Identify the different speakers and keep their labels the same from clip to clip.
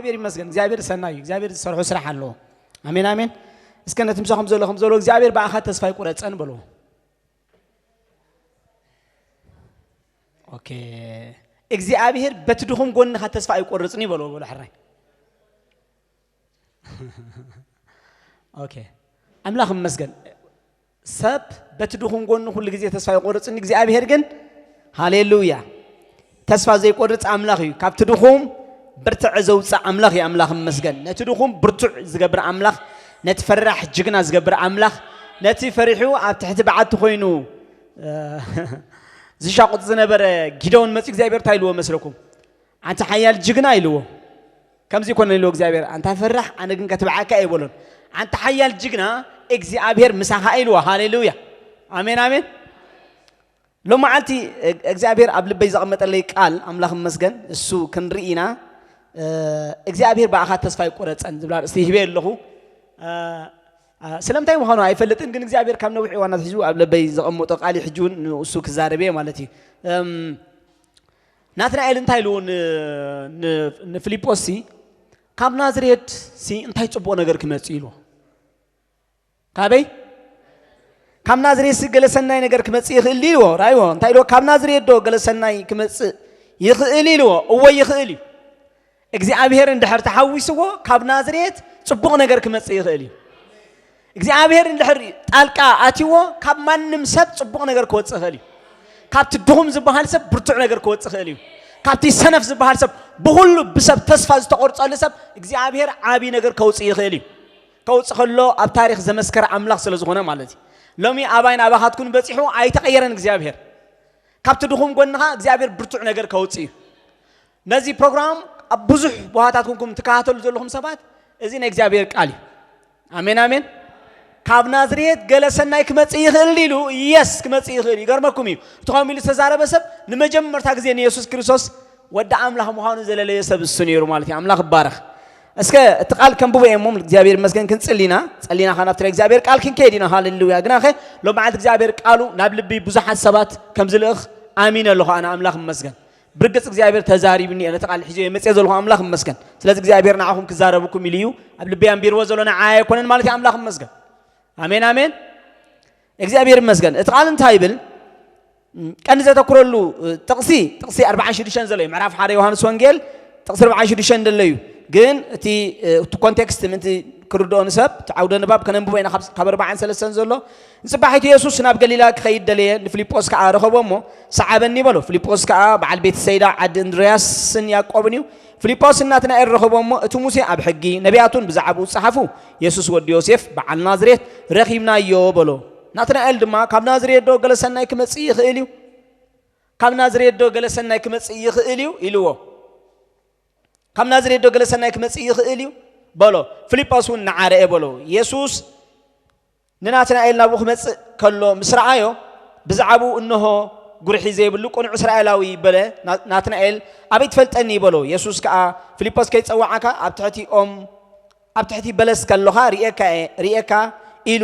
Speaker 1: እግዚአብሔር ይመስገን እግዚአብሔር ሰናይ እግዚአብሔር ሰርሖ ስራሕ አለ አሜን አሜን እስከነ ትምሳኹም ዘለኹም ዘሎ እግዚአብሔር በአኻ ተስፋ ይቆረጸን ብሎ ኦኬ እግዚአብሔር በትድኹም ጎንኻ ተስፋ ይቆርጽኒ ብሎ ሕራይ ኦኬ አምላኽ ይመስገን ሰብ በትድኹም ጎን ሁሉ ጊዜ ተስፋ ይቆርጽኒ እግዚአብሔር ግን ሃሌሉያ ተስፋ ዘይቆርጽ አምላኽ እዩ ካብ ትድኹም برتع زوجة أملاخ يا أملاخ مسجن نتدخون برتع زجبر أملاخ نتفرح ججنا زجبر أملاخ نتفرحوا تحت بعد تخوينو زي شاقط زنبر جدون مسك زيبر تايلو مسلكم أنت حيال ججنا يلو كم زي كون يلو زيبر أنت فرح أنا جن كتب عكا يقولون أنت حيال ججنا إجزي أبير مساحة يلو هاليلويا آمين آمين لو ما عندي إجزي أبير قبل بيزق متلك قال أملاخ مسجن السو كن رئينا እግዚአብሔር በአኻት ተስፋ ይቆረጽን ዝብላር እስቲ ይበል ለኹ ሰላምታይ መሆኑ አይፈልጥን ግን እግዚአብሔር ካብ ነውሕ ዋናት ሒዙ ኣብ ለበይ ዘቀመጦ ቃሊ ሕጁን እሱ ክዛረበ ማለት እዩ ናትናኤል እንታይ ልውን ንፊልጶስ ካብ ናዝሬት እንታይ ጽቡቕ ነገር ክመጽ ኢሉ ካበይ ካብ ናዝሬት ገለሰናይ ነገር ክመጽ ይኽእል ኢሉ ራይዎ እንታይ ሎ ካብ ናዝሬት ዶ ገለሰናይ ክመጽ ይኽእል ኢሉ እወ ይኽእል እዩ እግዚአብሔር እንድሕር ተሐዊስዎ ካብ ናዝሬት ጽቡቕ ነገር ክመጽእ ይኽእል እዩ እግዚአብሔር እንድሕር ጣልቃ ኣቲዎ ካብ ማንም ሰብ ጽቡቕ ነገር ክወጽእ ይኽእል እዩ ካብቲ ድኹም ዝበሃል ሰብ ብርቱዕ ነገር ክወጽእ ይኽእል እዩ ካብቲ ሰነፍ ዝበሃል ሰብ ብኹሉ ብሰብ ተስፋ ዝተቆርጸሉ ሰብ እግዚአብሔር ዓቢ ነገር ከውጽእ ይኽእል እዩ ከውጽእ ከሎ ኣብ ታሪኽ ዘመስከረ ኣምላኽ ስለ ዝኾነ ማለት እዩ ሎሚ ኣባይን ኣባኻትኩን በፂሑ ኣይተቐየረን እግዚአብሔር ካብቲ ድኹም ጎንኻ እግዚአብሔር ብርቱዕ ነገር ከውጽእ እዩ ነዚ ፕሮግራም ብዙሕ ቦታታትኩም ተካታተሉ ዘለኹም ሰባት እዚ ናይ እግዚአብሔር ቃል አሜን አሜን ካብ ናዝሬት ገለሰናይ ክመጽእ ይኽእል ኢሉ የስ ክመጽእ ይኽእል ይገርመኩም እዩ ተኸሚሉ ተዛረበ ሰብ ንመጀመርታ ግዜ ኢየሱስ ክርስቶስ ወደ አምላኽ ምዃኑ ዘለለየ ሰብ እሱ ነይሩ ማለት እዩ አምላኽ ይባረኽ እስከ እቲ ቃል ከምብቦ እሞም እግዚአብሔር ይመስገን ክንጽሊና ጸሊና ኻናፍትረ እግዚአብሔር ቃል ክንከይዲና ሃሌሉያ ግናኸ ሎማዓት እግዚአብሔር ቃሉ ናብ ልቢ ብዙሓት ሰባት ከም ዝልእኽ አሚን ኣለኹ ኣነ አምላኽ ይመስገን برجس እግዚአብሔር ተዛሪብኒ እነ ተቃል ሒዞ የመጽ ዘለኹ አምላኽ ይመስገን ስለዚህ እግዚአብሔር ናኹም ክዛረብኩም ኢልዩ ኣብ ልብያን ቢርዎ ዘሎና ዓያ ኮነን ማለት አምላኽ ይመስገን አሜን አሜን እግዚአብሔር ይመስገን እቲ ቃል እንታይ ይብል ቀን ዘተኩረሉ ጥቅሲ 46 ዘሎ ምዕራፍ 1 ዮሐንስ ወንጌል ጥቅሲ 46 እንደለዩ ግን እቲ ኮንቴክስት ምን ክርዶን ሰብ ተዓውደ ንባብ ከነንብቦ ኢና ካብ 43 ዘሎ ንጽባሒቱ ኢየሱስ ናብ ገሊላ ክኸይድ ደለየ ንፊልጶስ ከዓ ረኸቦሞ ሰዓበኒ በሎ ፊልጶስ ከዓ በዓል ቤተ ሰይዳ ዓዲ እንድርያስን ያዕቆብን እዩ ፊልጶስ ናትናኤል ረኸቦሞ እቲ ሙሴ ኣብ ሕጊ ነቢያቱን ብዛዕባኡ ጸሓፉ ኢየሱስ ወዲ ዮሴፍ በዓል ናዝሬት ረኺብናዮ በሎ ናትናኤል ድማ ካብ ናዝሬት ዶ ገለሰናይ ክመጽእ ይኽእል እዩ ካብ ናዝሬት ዶ ገለሰናይ ክመጽእ ይኽእል እዩ ኢልዎ ካብ ናዝሬት ዶ ገለሰናይ ክመጽእ ይኽእል እዩ በሎ ፊልጶስ ውን ንዓረየ በሎ ኢየሱስ ንናትናኤል ናብኡ ክመጽእ ከሎ ምስ ረኣዮ ብዛዕባኡ እንሆ ጉርሒ ዘይብሉ ቁኑዕ እስራኤላዊ በለ ናትናኤል ኣበይ ትፈልጠኒ በሎ ኢየሱስ ከዓ ፊልጶስ ከይጸዋዓካ ኣብ ትሕቲ በለስ ከለኻ ርኤካ ኢሉ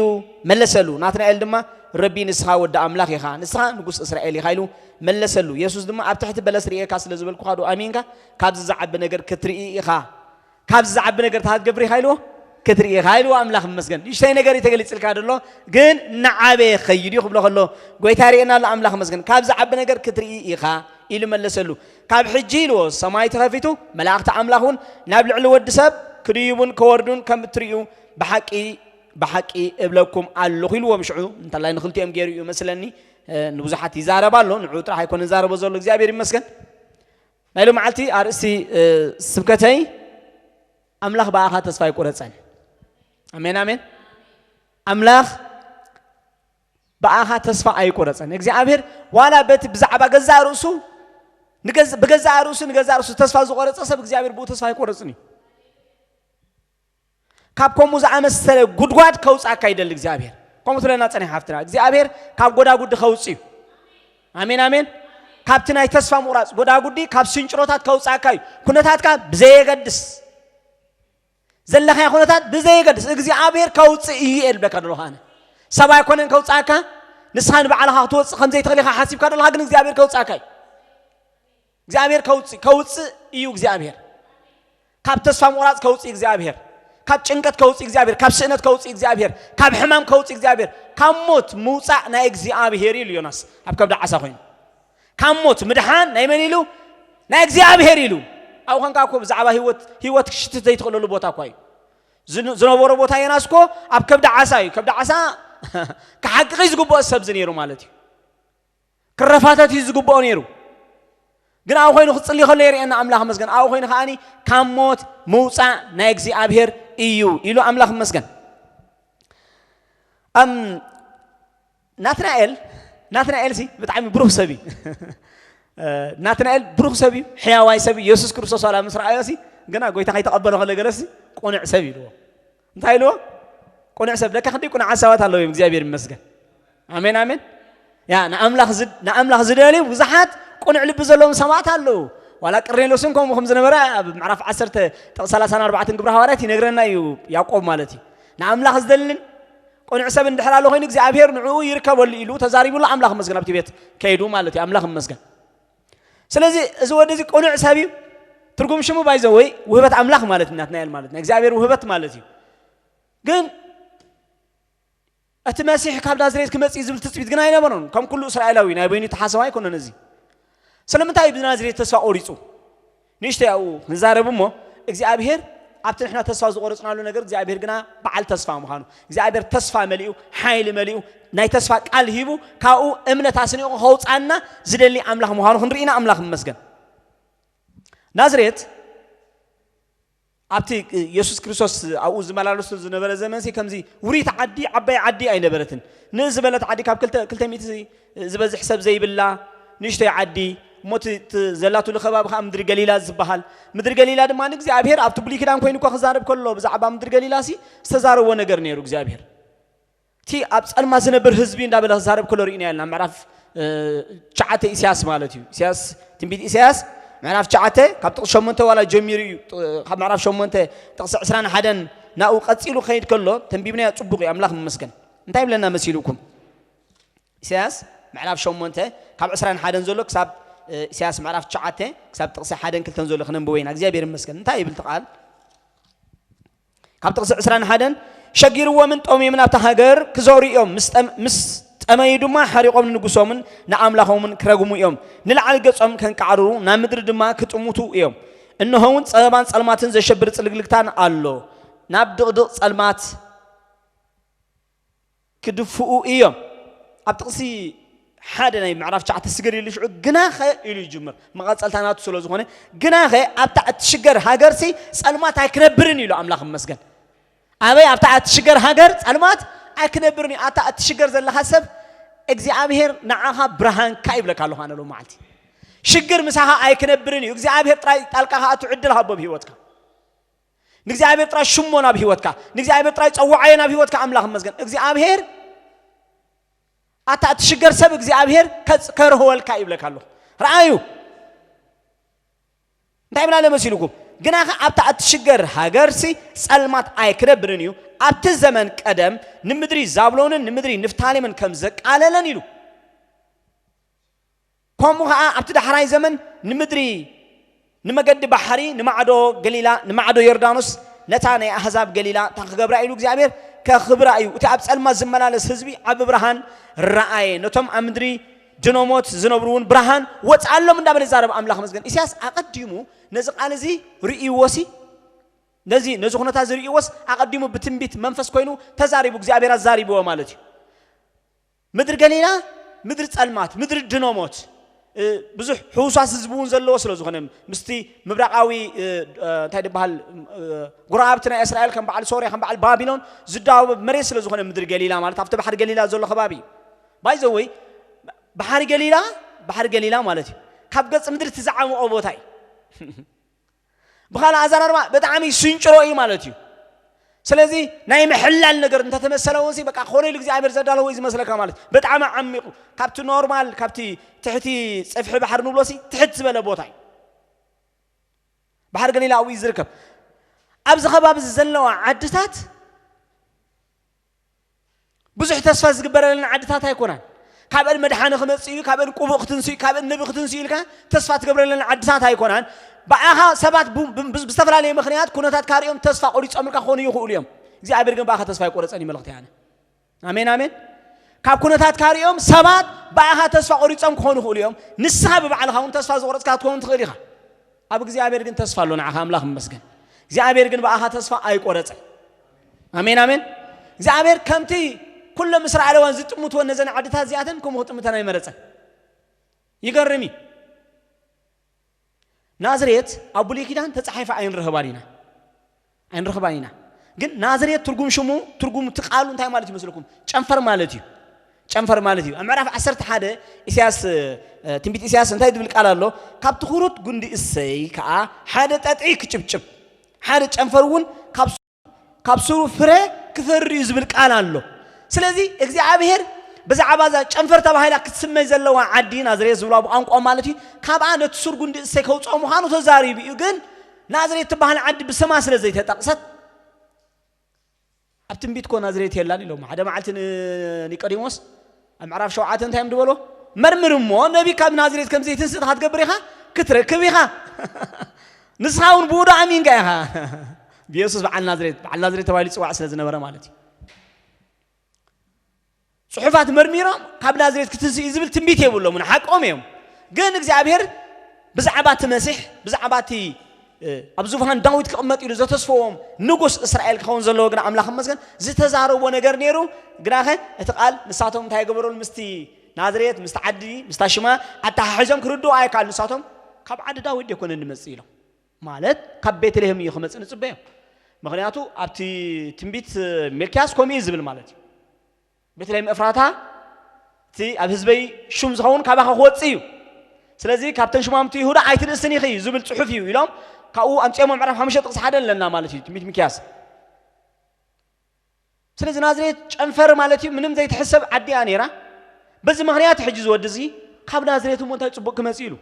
Speaker 1: መለሰሉ ናትናኤል ድማ ረቢ ንስኻ ወዲ ኣምላኽ ኢኻ ንስኻ ንጉስ እስራኤል ኢኻ ኢሉ መለሰሉ ኢየሱስ ድማ ኣብ ትሕቲ በለስ ርኤካ ስለ ዝበልኩኻ ዶ ኣሚንካ ካብዚ ዝዓቢ ነገር ክትርኢ ኢኻ ካብዚ ዝዓቢ ነገር ታትገብር ኢኻ ኢልዎ ክትርኢ ኢኻ ኢልዎ ኣምላኽ ይመስገን ይሽተይ ነገር ይተገሊጽልካ ደሎ ግን ንዓበየ ኸይድ እዩ ክብሎ ከሎ ጎይታ ርኤና ኣሎ ኣምላኽ ይመስገን ካብዚ ዓቢ ነገር ክትርኢ ኢኻ ኢሉ መለሰሉ ካብ ሕጂ ኢልዎ ሰማይ ተኸፊቱ መላእኽቲ ኣምላኽ ውን ናብ ልዕሊ ወዲ ሰብ ክድይቡን ከወርዱን ከም እትርእዩ ብሓቂ እብለኩም ኣለኹ ኢልዎ ምሽዑ እንተላይ ንኽልቲኦም ገይሩ እዩ መስለኒ ንብዙሓት ይዛረባ ኣሎ ንዑ ጥራሕ ኣይኮነ ይዛረቦ ዘሎ እግዚአብሔር ይመስገን ናይሎ መዓልቲ ኣርእስቲ ስብከተይ አምላኽ በአኻ ተስፋ ይቆረጸን አሜን አሜን አምላኽ በአኻ ተስፋ አይቆረጸን እግዚአብሔር ዋላ በት ብዛዕባ ገዛ ርእሱ በገዛ ርእሱ ተስፋ ዝቆረጸ ሰብ እግዚአብሔር ብኡ ተስፋ አይቆረጽኒ ካብኮሙ ዝኣመሰለ ጉድጓድ ከውጻካ ይደል እግዚአብሔር ከምኡ ትለና ጸኒሕ ሓፍትና እግዚአብሔር ካብ ጎዳጉዲ ከውጽ እዩ አሜን አሜን ካብቲ ናይ ተስፋ ምቁራጽ ጎዳጉዲ ካብ ስንጭሮታት ከውጻካ እዩ ኩነታትካ ብዘየገድስ ዘለኻ ኩነታት ብዘየገድስ እግዚአብሔር ከውጽእ እዩ የልበካ ደሎ ኻነ ሰባይ ኮነን ከውጻካ ንስኻን በዓልኻ ክትወጽእ ከም ዘይትኽእልኻ ሓሲብካ ደሎኻ ግን እግዚአብሔር ከውጻካ እዩ እግዚአብሔር ከውጽእ እዩ እግዚአብሔር ካብ ተስፋ ምቁራጽ ከውጽእ እግዚአብሔር ካብ ጭንቀት ከውጽእ እግዚአብሔር ካብ ስእነት ከውጽእ እግዚአብሔር ካብ ሕማም ከውጽእ እግዚአብሔር ካብ ሞት ምውጻእ ናይ እግዚአብሔር ኢሉ ዮናስ ኣብ ከብዳ ዓሳ ኮይኑ ካብ ሞት ምድሓን ናይ መን ኢሉ ናይ እግዚአብሔር ኢሉ ኣብ ኸንካ እኮ ብዛዕባ ህይወት ክሽትት ዘይትኽእለሉ ቦታ እኳ እዩ ዝነበሮ ቦታ ዮናስ እኮ ኣብ ከብዳ ዓሳ እዩ ከብዳ ዓሳ ክሓቅቕ ዝግብኦ ሰብ ነይሩ ማለት እዩ ክረፋታት ዝግብኦ ነይሩ ግን ኣብ ኮይኑ ክጽሊ ከሎ የርእየና ኣምላኽ መስገን ኣብ ኮይኑ ከዓኒ ካብ ሞት ምውጻእ ናይ እግዚአብሔር እዩ ኢሉ ኣምላኽ መስገን ናትናኤል ሲ ብጣዕሚ ብሩህ ሰብ እዩ ናትናኤል ብሩህ ሰብ እዩ ሕያዋይ ሰብ ኢየሱስ ክርስቶስ ዋላ ምስ ረኣዮ ሲ ግና ጎይታ ከይተቐበሎ ከለ ገለሲ ቁኑዕ ሰብ ኢልዎ እንታይ ኢልዎ ቁኑዕ ሰብ ደካ ክንደይ ቁኑዕ ሓሳባት ኣለዎ እዮም እግዚአብሔር ይመስገን ኣሜን ኣሜን ያ ንኣምላኽ ዝደልዩ ብዙሓት ቁኑዕ ልቢ ዘለዎም ሰባት ኣለዉ ዋላ ቅርኔሎስን ከምኡ ዝነበረ ኣብ ምዕራፍ 10 ጥቕስ 34 ግብረ ሐዋርያት ይነግረና እዩ ያዕቆብ ማለት እዩ ንኣምላኽ ዝደልን ቁኑዕ ሰብ እንድሕር ኣሎ ኮይኑ እግዚአብሔር ንዕኡ ይርከበሉ ኢሉ ተዛሪቡሉ ኣምላኽ መስገን ኣብቲ ቤት ከይዱ ማለት እዩ ኣምላኽ መስገን ስለዚ እዚ ወዲ እዚ ቁኑዕ ሰብ እዩ ትርጉም ሽሙ ባይዘ ወይ ውህበት ኣምላኽ ማለት ናትናኤል ማለት ነው እግዚአብሔር ውህበት ማለት እዩ ግን እቲ መሲሕ ካብ ናዝሬት ክመጽእ ዝብል ትጽቢት ግን ኣይነበሮን ከም ኩሉ እስራኤላዊ ናይ በይኑ ተሓሰባ ኣይኮነን እዚ ስለምንታይ ብናዝሬት ተስፋ ቆሪጹ ንሽተይ ኣብኡ ንዛረብ እሞ እግዚአብሔር ኣብቲ ንሕና ተስፋ ዝቆረጽናሉ ነገር እግዚአብሔር ግና በዓል ተስፋ ምዃኑ እግዚአብሔር ተስፋ መሊኡ ሓይሊ መሊኡ ናይ ተስፋ ቃል ሂቡ ካብኡ እምነት ኣስኒቑ ከውፃና ዝደሊ ኣምላኽ ምዃኑ ክንርኢና ኣምላኽ መስገን ናዝሬት ኣብቲ ኢየሱስ ክርስቶስ ኣብኡ ዝመላለሱ ዝነበረ ዘመንሲ ከምዚ ውሪት ዓዲ ዓባይ ዓዲ ኣይነበረትን ንዝበለት ዓዲ ካብ 200 ዝበዝሕ ሰብ ዘይብላ ንሽተይ ዓዲ ሞት ዘላቱ ለኸባብ ከዓ ምድሪ ገሊላ ዝበሃል ምድሪ ገሊላ ድማ እግዚአብሔር ኣብቲ ብሉይ ኪዳን ኮይኑ እኮ ክዛረብ ከሎ ብዛዕባ ምድሪ ገሊላ ሲ ዝተዛረበ ነገር ነይሩ እግዚአብሔር እቲ ኣብ ጸልማ ዝነብር ህዝቢ እንዳበለ ክዛረብ ከሎ ርኢና ያልና ምዕራፍ 9 ኢሳያስ ማለት እዩ ኢሳያስ ትንቢት ኢሳያስ ምዕራፍ 9 ካብ ጥቕስ 8 ዋላ ጀሚሩ እዩ ካብ ምዕራፍ 8 ጥቕስ 21 ናኡ ቀፂሉ ከይድ ከሎ ተንቢብናዮ ጽቡቕ እዩ ኣምላኽ ይመስገን እንታይ ብለና መሲሉኩም ኢሳያስ ምዕራፍ 8 ካብ 21 ዘሎ ክሳብ ኢሳያስ ምዕራፍ 9 ክሳብ ጥቕስ 1 2 ዘሎ ክነንብብ ወይና እግዚአብሔር ይመስገን እንታይ ይብል ተቃል ካብ ጥቕስ 21 ሸጊርዎምን ጦምዮምን ኣብታ ሃገር ክዞሩ እዮም ምስ ጠመዩ ድማ ሓሪቆም ንጉሶምን ንኣምላኾምን ክረግሙ እዮም ንላዕሊ ገጾም ከንቃዕርሩ ናብ ምድሪ ድማ ክጥሙቱ እዮም እነሆውን ፀበባን ጸልማትን ዘሸብር ጽልግልግታን ኣሎ ናብ ድቕድቕ ጸልማት ክድፍኡ እዮም ኣብ ጥቕሲ ሓደ ናይ ምዕራፍ 9 ስገር ኢሉ ሽዑ ግናኸ ኢሉ ይጅምር መቐጸልታናቱ ስለ ዝኾነ ግናኸ ኣብታ እትሽገር ሃገርሲ ጸልማት ኣይክነብርን ኢሉ ኣምላኽ ይመስገን ኣበይ ኣብታ እትሽገር ሃገር ጸልማት ኣይክነብርን ኣታ እትሽገር ዘለኻ ሰብ እግዚአብሔር ንዓኻ ብርሃንካ ይብለካ ኣለኹ ኣነ ሎ መዓልቲ ሽግር ምሳኻ ኣይክነብርን እዩ እግዚአብሔር ጥራይ ጣልቃኻ እትዕድል ሃቦ ብሂወትካ ንእግዚአብሔር ጥራይ ሽሞ ናብ ሂወትካ ንእግዚአብሔር ጥራይ ፀዋዓዮ ናብ ሂወትካ ኣምላኽ ይመስገን እግዚአብሔር ኣታ እትሽገር ሰብ እግዚአብሔር ከርህወልካ ይብለካ ኣለኹ ረኣዩ እንታይ ብላ ለመሲልኩም ግናኸ ኣብታ እትሽገር ሃገርሲ ጸልማት ኣይክነብርን እዩ ኣብቲ ዘመን ቀደም ንምድሪ ዛብሎንን ንምድሪ ንፍታሌምን ከም ዘቃለለን ኢሉ ከምኡ ከዓ ኣብቲ ዳሕራይ ዘመን ንምድሪ ንመገዲ ባሕሪ ንማዕዶ ገሊላ ንማዕዶ ዮርዳኖስ ነታ ናይ ኣሕዛብ ገሊላ ታክገብራ ኢሉ እግዚአብሔር ከኽብራ እዩ እቲ ኣብ ጸልማት ዝመላለስ ህዝቢ ዓብ ብርሃን ረኣየ ነቶም ኣብ ምድሪ ድኖሞት ዝነብሩውን ብርሃን ወፅኣሎም እንዳበለ ዛረብ ኣምላኽ መስገን ኢሳያስ ኣቐዲሙ ነዚ ቃል እዚ ርእይዎሲ ነዚ ኩነታ ዝርእይዎስ ኣቐዲሙ ብትንቢት መንፈስ ኮይኑ ተዛሪቡ እግዚአብሔር ኣዛሪብዎ ማለት እዩ ምድሪ ገሊላ ምድሪ ጸልማት ምድሪ ድኖሞት ብዙሕ ሕውሳት ህዝቡን ዘለዎ ስለ ዝኾነ ምስቲ ምብራቃዊ እንታይ ድበሃል ጉራብቲ ናይ እስራኤል ከም በዓል ሶርያ ከም በዓል ባቢሎን ዝዳወበ መሬት ስለ ዝኾነ ምድሪ ገሊላ ማለት ኣብቲ ባሕሪ ገሊላ ዘሎ ከባቢ ባይ ዘ ወይ ባሕሪ ገሊላ ማለት እዩ ካብ ገጽ ምድሪ ትዝዓምቆ ቦታ እዩ بخاله أزرار بتعامي سنجرو مالتيو سلزي نايم حلال نجر أنت تمثله وزي بقى خوري لك زي عبر زداله وزي مثلك مالت بتعامي عميق كابت نورمال كابتي تحتي صفح بحر نبلسي تحت زبالة بوتاي بحر قليلا أو يزركب أبز خباب الزلة عدتات بزح تسفز قبر لنا عدتات هيكونان كابن مدحانة خمسيو كابن قبو ختنسيو كابن نبي ختنسيو لك تسفات قبل لنا عدسات هايكونان بقى سبات بستفر عليه مخنيات كونتات كاريوم تسفا قوليش أمريكا خوني يخو اليوم زي عبيرجن بقى تسفا يقولت أني ملقتي أنا آمين آمين كاب كونتات كاريوم سبات بقى تسفا قوليش أم خوني يخو اليوم نسحب بعلها ون تسفا زورت كاتكون تغيرها أبغى زي عبيرجن تسفا لون عام لهم مسكن زي عبيرجن بقى تسفا أي قولت آمين آمين زي عبير كمتي كل مصر على وان زت موت ونزن عدتها زيادن كم هو تمتنا يمرسه يقرمي نازريت أبو ليكيدان تصحيف عين رهبانينا جن نازريت ترجم شمو ترجم تقالوا انتهى مالتي مسلكم شنفر مالتي أما عرف عسرت حدا إسياس تنبيت إسياس انتهى يدبلك على الله كاب تخرط جندي السي كا حدا تأتيك شب حدا شنفرون كابسو فرة كثر يزبلك على الله سلازي إجزاء عبير بس عبازة شنفر تبعه لك تسمى زلوا عدين نازريت زولا بأنك أمالتي كابان تسور جندي السي كوت أو مهانو تزاري بيجن نازريت تبعه العد بسما سلازي تقصد أبتنبيت كون نازريت يلاني لو ما حدا معلتن نيكاديموس أمعرف شو عاتن تهم دولو مرمر مو نبي كاب نازريت كم زيتن ست هات قبريها كتر كبيها نسخاون بودا أمين جاها بيسوس بعد نازريت توالي سواء سلزنا برا مالتي صحفات مرميرة كاب نازريت كتنسي إزبل تنبيت يقول من حق أميهم جن إجزابير بزعبات مسيح بزعباتي أبزوفهان داود كأمة إلى زت تصفهم نجوس إسرائيل كون زلوا جنا عملا خمسة زت زارو ونجار نيرو جناها اتقال نساتهم تاي قبرون مستي نازريت مستعدي مستشمع حتى حجم كردو آي قال نساتهم كاب عد داود يكون المسيله مالت كاب بيت لهم يخمس نسبهم مغنياتو أبتي تنبيت ملكاس كومي زبل مالتي بيت لهم إفراتها تي أبهزبي شوم زخون كابها خوات سيو سلازي كابتن شمامتي هو عايت السني خي زبل صحفي يلام كأو أنت يوم معرف همشة تقص حدا لنا مالتي تميت مكياس سلازي نازريت أنفر مالتي منهم زي تحسب عدي أنيرة بس مغنيات حجز ودزي خاب نازريت ومنتهي تصبك مسيلو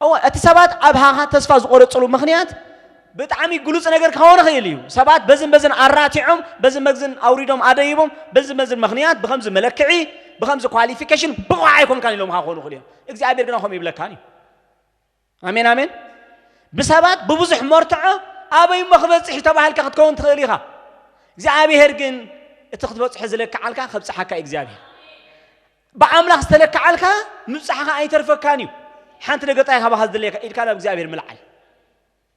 Speaker 1: أو اتصابات أبها تسفاز قرط صلوا مغنيات بتعمي جلوس أنا غير كهون خيليو سبات بزن أراتيهم بزن أوريدهم عديهم بزن مغنيات بخمس ملكعي بخمس كواليفيكيشن بقعيكم كان لهم هاخون خليهم إجزاء بيرجعوا هم يبلكاني آمين آمين بسبات ببزح مرتعة أبي مخبز حتى هالك تكون تخليها إجزاء بيرجن تخبز حزلك علىك خبز حكا إجزاء بعمل استلك علىك مسحها أي طرف كانيو حنت نقطعها بهذا اللي إذا كان إجزاء بير ملعل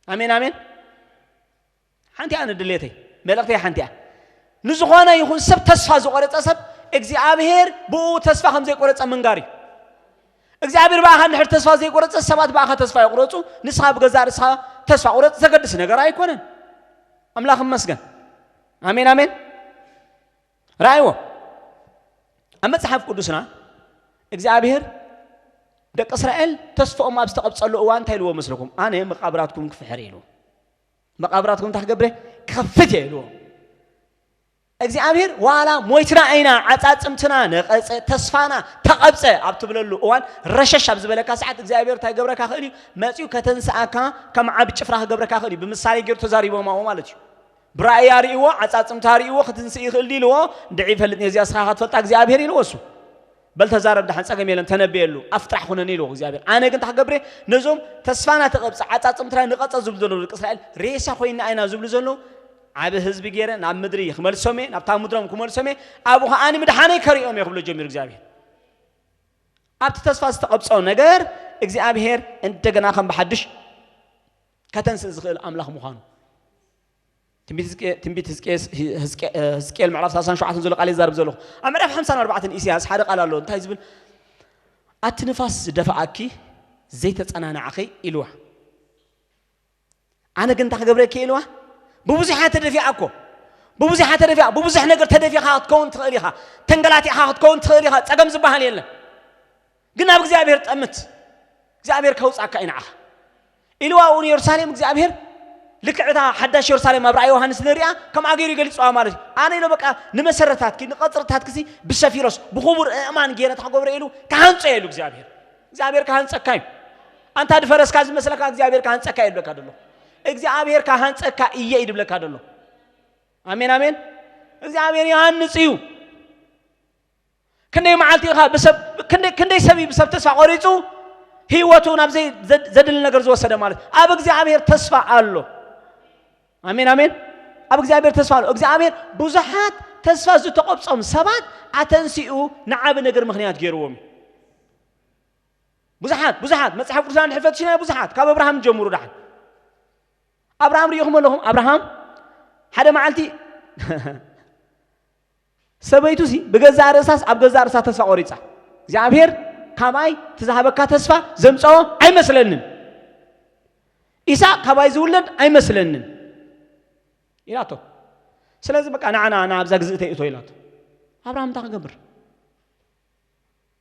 Speaker 1: آمين آمين حنتي أنا دليتي ملقتي حنتي نزخوانا يكون سب تصفى زقرت أسب إجزاء بير بو تصفى خمسة قرت أمنجاري إجزاء بير بقى هنحر تصفى زي قرت السبات بقى تصفى قرتو نسخة بجزار نسخة تصفى قرت زقد سنة قرأي كونن أملاخ مسجن آمين آمين رأيوه أما تصحف قدسنا إجزاء بير دك إسرائيل تصفوا ما بستقبل صلوا وان تهلوا مسلكم أنا مقابراتكم كفحريلو مقابراتكم تحت قبره كفتيلو إجزاء ولا مويتنا عينا عتات امتنا نقص تصفانا تقبص أبتبللو وان رشش أبز بلك ساعات إجزاء تاي قبره كاخلي ما تيو كتنسأك كم عبد شفراه قبره كاخلي بمثال يجر تزاري بما هو مالتي برأياري هو عتات امتاري هو ختنسي خلي له ضعيف هالني زي أسرعات فتاك إجزاء يلوسو بل تزارب دحن ساقم يلن تنبيلو أفتح خنني له إجزاء أنا كنت حقبره نزوم تصفانا تقبص عتات امتنا نقص زبلزلو إسرائيل ريسا خوينا أنا زبلزلو عبد حزب جيران نعم مدري خمر سمي نبتام مدرم خمر سمي أبوها أنا مدحاني كريم يقبل جميل إجزابير أبت تصفاس تقبصو نجار إجزابير أنت جنا خم بحدش كتنس زغل أملاخ مخانو تنبيت هسكيل معرف ساسان شو عتنزلق عليه زارب زلق أما رف 54 إسياس حرق على اللون تايزبل أتنفس دفعكي زيت أنا نعخي إلوه أنا كنت حقبرك إلوه بوزح تدفع أكو بوزح تدفع بوزح نقدر تدفع خاط كون تغليها تنقلاتي خاط كون تغليها تقام زبها ليلا قلنا بإجزابير تأمت إجزابير كوس أكاينعه إلوا ون يرسالم إجزابير لك عدا حداش يرسالم ما برأيه هنس نريا كم عقير يقول سؤال مالك أنا لو بقى نمسرتات كي نقطرتات كسي بالسفيروس بخبر أمان جيرة تحقور إلو كهان سيلو إجزابير كهان سكايم أنت هاد فرس كاز مثلك إجزابير كهان سكايم لك هذا إجزابير كهان سكا إيه يدب لك هذا آمين آمين إجزابير يهان نسيو كني معلتي خا بسب كني سبي بسب تسفى قريتو هيوتو نابزي زدل نجر زو سد مالت أب እግዚአብሔር ተስፋ አለው አሜን አሜን أب እግዚአብሔር ተስፋ አለው እግዚአብሔር ብዙሃት ተስፋ ዝተቆብጾም ሰባት አተንሲኡ ንዓብ ነገር ምክንያት ገይርዎም ብዙሃት መጽሐፍ ቅዱሳን ሕልፈት ሽና ብዙሃት ካብ አብርሃም ጀምሩ ዳሕ አብርሃም ሪኹም ለهم አብርሃም ሓደ ማዓልቲ ሰበይቱሲ በገዛ ርሳስ አብ ገዛ ርሳ ተስፋ ቆሪጻ እግዚአብሔር ካባይ ተዛሃበካ ተስፋ ዘምጻው አይመስለንን ኢሳ ካባይ ዝውለድ አይመስለንን ይላቶ ስለዚህ በቃ ናና አብዛ ግዝእተ እቶ ይላቶ አብርሃም ታገበር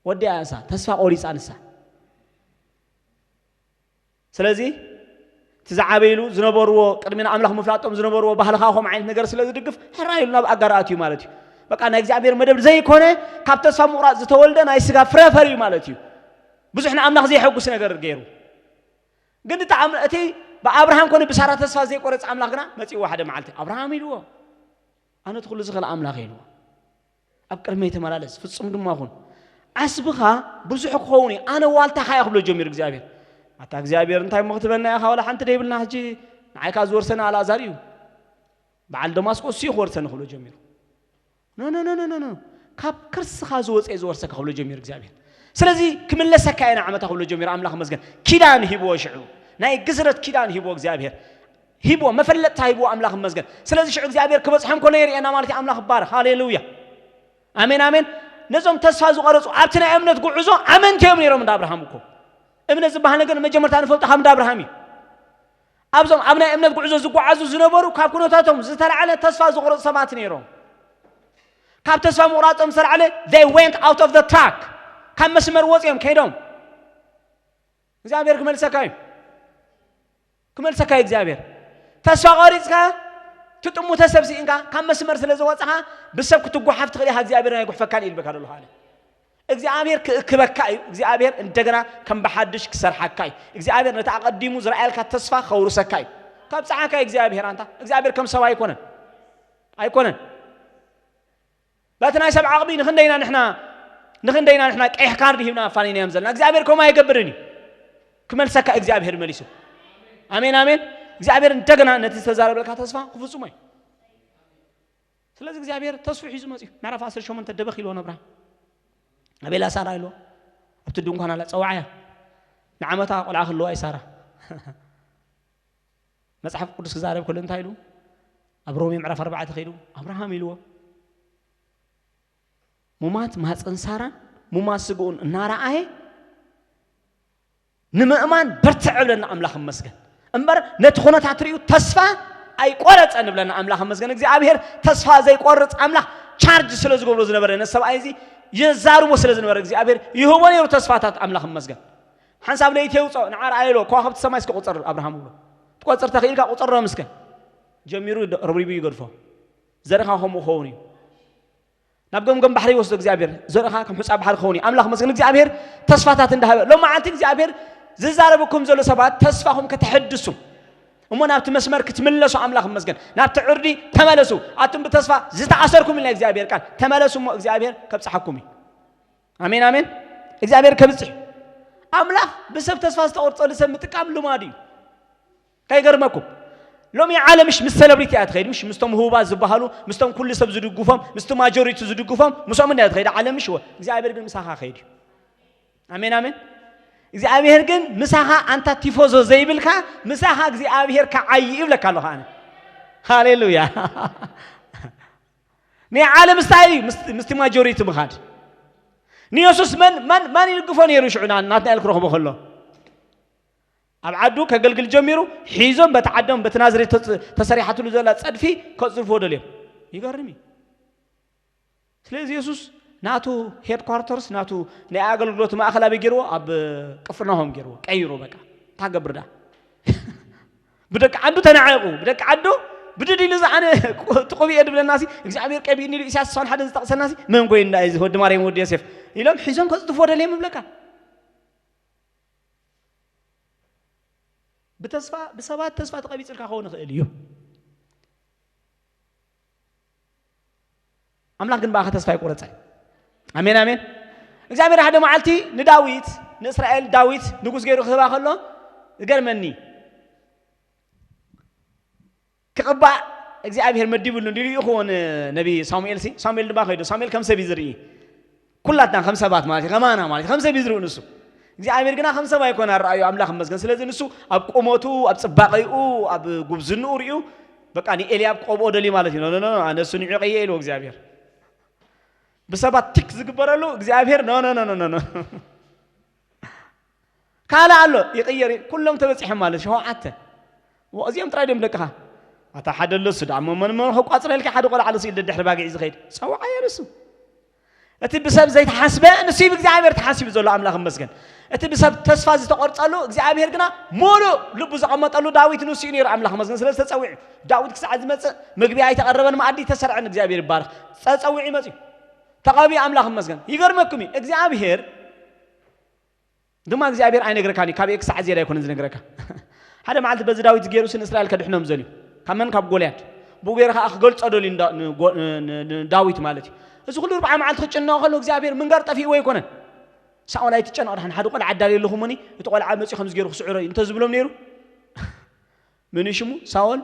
Speaker 1: ወዲያ ያሳ ተስፋ ቆሪጻ አንሳ ስለዚህ ተዛዓበይሉ ዝነበርዎ ቅድሚና አምላኽ መፍላጦም ዝነበርዎ ባህልኻኹም አይነት ነገር ስለዚህ ድግፍ ሕራይሉና በአጋራአትዩ ማለት እዩ በቃ ናይ እግዚአብሔር መደብ ዘይኮነ ካብ ተስፋ ምቁራጽ ዝተወልደ ናይ ስጋ ፍረፈር እዩ ማለት እዩ ብዙሕና አምላኽ ዘይሐጉስ ነገር ገይሩ ግን እቲ በአብርሃም ኮነ ብሳራ ተስፋ ዘይቆረጽ አምላኽና መጽኡ ሓደ መዓልቲ አብርሃም ኢልዎ ኣነ ትኹሉ ዝኽእል አምላኽ ኢልዎ ኣብ ቅድመይ ተመላለስ ፍጹም ድማኹን ዓስብኻ ብዙሕ ክኸውን ኣነ ዋልታኻ ይኽብሎ ጀሚሩ እግዚአብሔር ኣታ እግዚአብሔር እንታይ መኽትበና ኢኻ ወላ ሓንቲ ደይብልና ሕጂ ንዓይካ ዝወርሰና ኣልዓዛር እዩ በዓል ደማስቆስ እዩ ክወርሰኒ ክብሎ ጀሚሩ ኖ ካብ ክርስኻ ዝወፀ ዝወርሰካ ክብሎ ጀሚሩ እግዚአብሔር ስለዚህ ክምለሰካ ኢና ዓመታ ክብሎ ጀሚሩ አምላኽ መስገን ኪዳን ሂብዎ ሽዑ ናይ ግዝረት ኪዳን ሂብዎ እግዚአብሔር ሂብዎ መፈለጥታ ሂብዎ አምላኽ መስገን ስለዚህ ሽዑ እግዚአብሔር ክበጽሖም ኮነ የርኤና ማለት አምላኽ ባረክ ሃሌሉያ አሜን አሜን ነዞም ተስፋ ዝቆረጹ ኣብቲ ናይ እምነት ጉዕዞ ኣመንቲዮም ነይሮም እንደ አብርሃም እኮ እምነት ዝበሃል ነገር መጀመርታ ንፈልጦ ከም እንደ አብርሃም እዩ ኣብዞም ኣብ ናይ እምነት ጉዕዞ ዝጓዓዙ ዝነበሩ ካብ ኩነታቶም ዝተለዓለ ተስፋ ዝቆረጹ ሰባት ነይሮም ካብ ተስፋ ምቁራጾም ዝተለዓለ they went out of the track ካብ መስመር ወጽዮም ከይዶም እግዚአብሔር ክመልሰካ እግዚአብሔር ተስፋ ቆሪጽካ ትጥሙ ተሰብሲእንካ ካብ መስመር ስለዝወጽኻ ብሰብ ክትጓሓፍ ትኽእል ኢኻ እግዚአብሔር ናይ ጉሕፈካን ኢልበካ ደሎ ሃለ እግዚአብሔር ክበካ እዩ እግዚአብሔር እንደገና ከም በሓድሽ ክሰርሓካ እዩ እግዚአብሔር ነታ ኣቀዲሙ ዝረኣየልካ ተስፋ ከውርሰካ እዩ ካብ ፀዓካ እግዚአብሔር አንታ እግዚአብሔር ከም ሰብ ኣይኮነን ባትና ሰብ ዓቕቢ ንኽንደይና ንሕና ቀይሕ ካርድ ሂብና ፋኒና እዮም ዘለና እግዚአብሔር ከማ ይገብርኒ ክመልሰካ እግዚአብሔር መሊሱ አሜን አሜን እግዚአብሔር እንደገና ነቲ ተዛረበልካ ተስፋ ክፍጹም እዩ ስለዚህ እግዚአብሔር ተስፋ ሒዙ መጽኡ ምዕራፍ 18 ደበኽ ኢልዎ ነብራ አቤላ ሳራ ኢልዎ ኣብቲ ድንኳን ኣላ ፀዋዕያ ንዓመታ ቆልዓ ክልዋ እዩ ሳራ መጽሐፍ ቅዱስ ክዛረብ ከሎ እንታይ ኢሉ ኣብ ሮሜ ምዕራፍ 4 ከይዱ አብርሃም ኢልዎ ሙማት ማህፀን ሳራን ሙማት ስግኡን እናረአየ ንምእማን በርትዕ ብለና አምላኽ መስገን እምበር ነቲ ኩነታት ርእዩ ተስፋ ኣይቆረፀን ብለና አምላኽ መስገን እግዚአብሔር ተስፋ ዘይቆርጽ አምላኽ ቻርጅ ስለ ዝገብሮ ዝነበረ ነሰብኣይ እዚ የዛርቦ ስለ ዝነበረ እግዚአብሔር ይህቦ ነይሩ ተስፋታት አምላኽ መስገን ሓንሳብ ለይቲ የውፅኦ ንዓርኣይሎ ከዋኽብቲ ሰማይ እስከ ቁፅር አብርሃም ብሎ ትቆፅር ተኽኢልካ ቁፅር ሮ መስገን ጀሚሩ ርብሪቡ ይገድፎ ዘርኻ ከምኡ ክኸውን እዩ ናብ ገምገም ባሕሪ ይወስዶ እግዚአብሔር ዘርኻ ከም ሕፃ ባሕሪ ክኸውን እዩ አምላኽ መስገን እግዚአብሔር ተስፋታት እንዳሃበ ሎ መዓልቲ እግዚአብሔር ዝዛረበኩም ዘሎ ሰባት ተስፋኹም ከተሐድሱ እሞ ናብቲ መስመር ክትምለሱ አምላኽ መስገን ናብቲ ዕርዲ ተመለሱ ኣቱም ብተስፋ ዝተኣሰርኩም ኢልና እግዚአብሔር ቃል ተመለሱ እሞ እግዚአብሔር ከብፅሐኩም እዩ አሜን አሜን እግዚአብሔር ከብፅሕ አምላኽ ብሰብ ተስፋ ዝተቆርፀሉ ሰብ ምጥቃም ልማድ እዩ ከይገርመኩም ሎሚ ዓለምሽ ምስ ሴሌብሪቲ እያ ትኸይድ ምሽ ምስቶም ህቡባት ዝበሃሉ ምስቶም ኩሉ ሰብ ዝድግፎም ምስቶም ማጆሪቲ ዝድግፎም ምሶም እንዳ ትኸይድ ዓለምሽ እግዚአብሔር ግን ምሳኻ ኸይድ አሜን አሜን እግዚአብሔር ግን ምሳኻ አንታ ቲፎዞ ዘይብልካ ምሳኻ እግዚአብሔር ከዓይ ይብለካ አለኻ አነ ሃሌሉያ ኒ ዓለም ስታይል ምስቲ ማጆሪቲ ምኻድ ንኢየሱስ ማን ይድግፎ ነይሩ ሽዑና ናትናኤል ክረኽቦ ከሎ ኣብ ዓዱ ከገልግል ጀሚሩ ሒዞም በተዓደም በተናዝሬት ተሰሪሓትሉ ዘላ ፀድፊ ከጽርፎ ደልዮም ይገርም ስለዚህ ኢየሱስ ናቱ ሄድ ኳርተርስ ናቱ ናይ አገልግሎት ማእኸል አብ ገይርዎ ኣብ ቅፍርናሆም ገይርዎ ቀይሮ በቃ ታገብርዳ ብደቅ ዓዱ ተናዓቁ ብደቅ ዓዱ بدي لزعنا تقوي أدب للناس إخبار كبير إني إساس صان حدا استقصى الناس من قوي الناس هو دماري مودي يسف يلهم حزام كذا تفور عليه مملكة بتصفى بسبات تصفى تقبيل سلك خونه اليوم أملاك جن باخت تصفى يقول تسعي አሜን አሜን እግዚአብሔር ሓደ መዓልቲ ንዳዊት ንእስራኤል ዳዊት ንጉስ ገይሩ ክህባ ከሎ ይገርመኒ ከቀባ እግዚአብሔር መድብሉ እንዲሉ ይሆን ነቢ ሳሙኤል ድማ ኸይዶ ሳሙኤል ከም ሰብ ይዝርኢ ኩላትና ከም ሰባት ማለት ከማና ማለት ከም ሰብ ይዝርኢ ንሱ እግዚአብሔር ግና ከም ሰብ አይኮን አራዩ አምላክ መስገን ስለዚህ ንሱ አብ ቆሞቱ አብ ጽባቀዩ አብ ጉብዝኑ ሪኡ በቃ ኒ ኤልያብ ቆቦ ደሊ ማለት ነው ኖ አነሱ ንዕቀየ ኢሉ እግዚአብሔር በሰባት ቲክ ዝግበረሉ እግዚአብሔር ኖ ካላ አሎ ይቀየር ኩሎም ተበጽሐ ማለት ሸዋዓተ ወእዚም ጥራይደም ደቅኻ አታ ሓደለሱ ዳሞ ምን ቋጽረልከ ሓደ ቆላ ዓለሲ ኢል ድሕር ባግዕ ዝኸይድ ሰውዓ የርሱ እቲ ብሰብ ዘይተሓስበ ንሲብ እግዚአብሔር ተሓሲብ ዘሎ አምላክ መስገን እቲ ብሰብ ተስፋ ዝተቆርጸሉ እግዚአብሔር ግና ሞሎ ልቡ ዘቀመጠሉ ዳዊት ንሱ ነይሩ አምላክ መስገን ስለዚ ተጸዊዕ ዳዊት ክሳዕ ዝመጽእ ምግቢ ኣይተቀረበን ማዕዲ ተሰርዐን እግዚአብሔር ይባረክ ተጸዊዕ ይመጽ ተቀቢ አምላክ መስገን ይገርመኩም እግዚአብሔር ድማ እግዚአብሔር ኣይነግረካኒ ካብ ክሳዕ ዘዳ ይኮን ዝነግረካ ሓደ መዓልቲ በዚ ዳዊት ገይሩ ስን እስራኤል ከድሕኖም ዘልዩ ከመን ካብ ጎልያድ ቡጌርካ ክገልጾ ደሊ ዳዊት ማለት እዚ ኩሉ 40 መዓልቲ ክጭነቕ ከሎ እግዚአብሔር ምንጋር ጠፊኡ ወይ ኮነ ሳኦል ኣይትጨነቕ ዳሕን ሓደ ቆልዓ ዓዳልየለኹምኒ እቲ ቆልዓ መጽኡ ከም ዝገይሩ ክስዕሮ እንተ ዝብሎም ነይሩ ምን ይሽሙ ሳኦል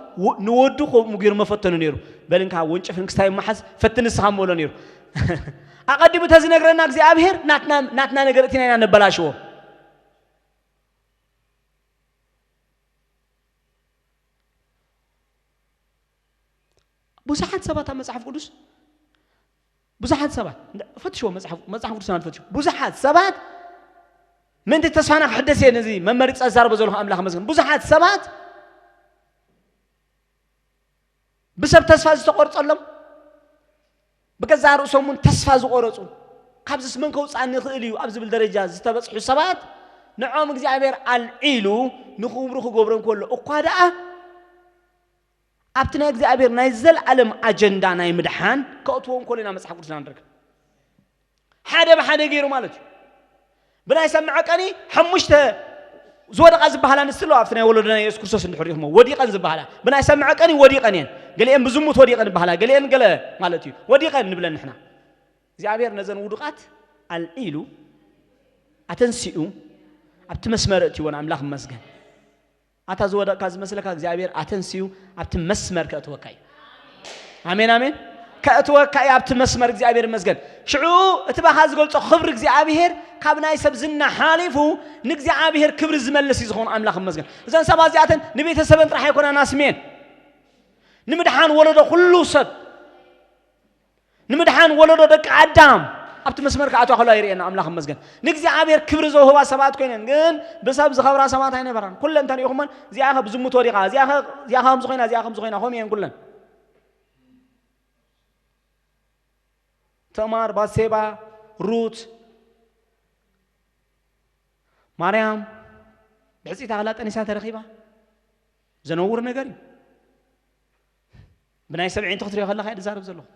Speaker 1: ንወዱ ሙጊር መፈተኑ ነይሩ በልንካ ወንጭፍን ክስታይ ማሐስ ፈትን ንስኻ ሞሎ ነይሩ አቀዲሙ ተዝነግረና እግዚአብሔር ናትና ነገር እቲና ነበላሽዎ ብዙሓት ሰባት መጽሐፍ ቅዱስ ብዙሓት ሰባት ፈትሽዎ መጽሐፍ ቅዱስና ፈትሽዎ ብዙሓት ሰባት ምን ተስፋና ክሕደስ የነዚ መመሪ ጸዛርበ ዘሎ አምላክ መስገን ብዙሓት ሰባት ብሰብ ተስፋ ዝተቆርጸሎም በገዛ ርእሶምን ተስፋ ዝቆረጹ ካብዝስ ምን ከውጻኒ ክእል እዩ ኣብ ዝብል ደረጃ ዝተበጽሑ ሰባት ንዖም እግዚአብሔር አልዒሉ ንኽብሩ ክገብሮን ከሎ እኳ ደኣ ኣብትና እግዚአብሔር ናይ ዘለዓለም አጀንዳ ናይ ምድሓን ከእትዎም ኮለና መጽሐፍ ቅዱስና ንረክብ ሓደ በሓደ ገይሩ ማለት እዩ ብናይ ሰምዐ ቀኒ ሓሙሽተ ዝወደቃ ዝበሃላ ንስሎ ኣብቲ ናይ ወለዶና ኢየሱስ ክርስቶስ እንድሕሪኹም ወዲቀን ዝበሃላ ብናይ ሰምዐ ቀኒ ወዲቀን እየን ገሊአን ብዝሙት ወዲቀን ዝበሃላ ገሊአን ገለ ማለት እዩ ወዲቀን ንብለን ንሕና እግዚአብሔር ነዘን ውዱቃት አልዒሉ አተንሲኡ ኣብቲ መስመር እትይዎን አምላክ መስገን አታ ዝወደቃ ዝመስለካ እግዚአብሔር አተንሲዩ ኣብቲ መስመር ከእትወካይ አሜን አሜን ከእትወካይ ኣብቲ መስመር እግዚአብሔር መስገን ሽዑ እትባኻ ዝገልጾ ክብሪ እግዚአብሔር ካብ ናይ ሰብ ዝና ሓሊፉ ንእግዚአብሔር ክብሪ ዝመልስ ይዝኾን አምላክ መስገን እዘን ሰባት እዚኣተን ንቤተሰበን ጥራሕ ኣይኮናና ስሜን ንምድሓን ወለዶ ኩሉ ሰብ ንምድሓን ወለዶ ደቂ አዳም ኣብቲ መስመር ከኣትዋ ከሎ ይርአና አምላክ መስገን ንእግዚአብሔር ክብሪ ዝውህባ ሰባት ኮይነን ግን ብሰብ ዝኸብራ ሰባት ኣይነበራን ኩለን ተሪኢኹመን እዚኣ ብዝሙት ወዲቓ እዚኣ ከም ዝኾይና እዚኣ ከም ዝኾይና ኸም እየን ኩለን ተማር ባሴባ ሩት ማርያም ብሕፂታ ኸላ ጠኒሳ ተረኺባ ዘነውር ነገር እዩ ብናይ ሰብዒንቲ ክትሪኦ ከለካ እየ ዝዛረብ ዘለኹ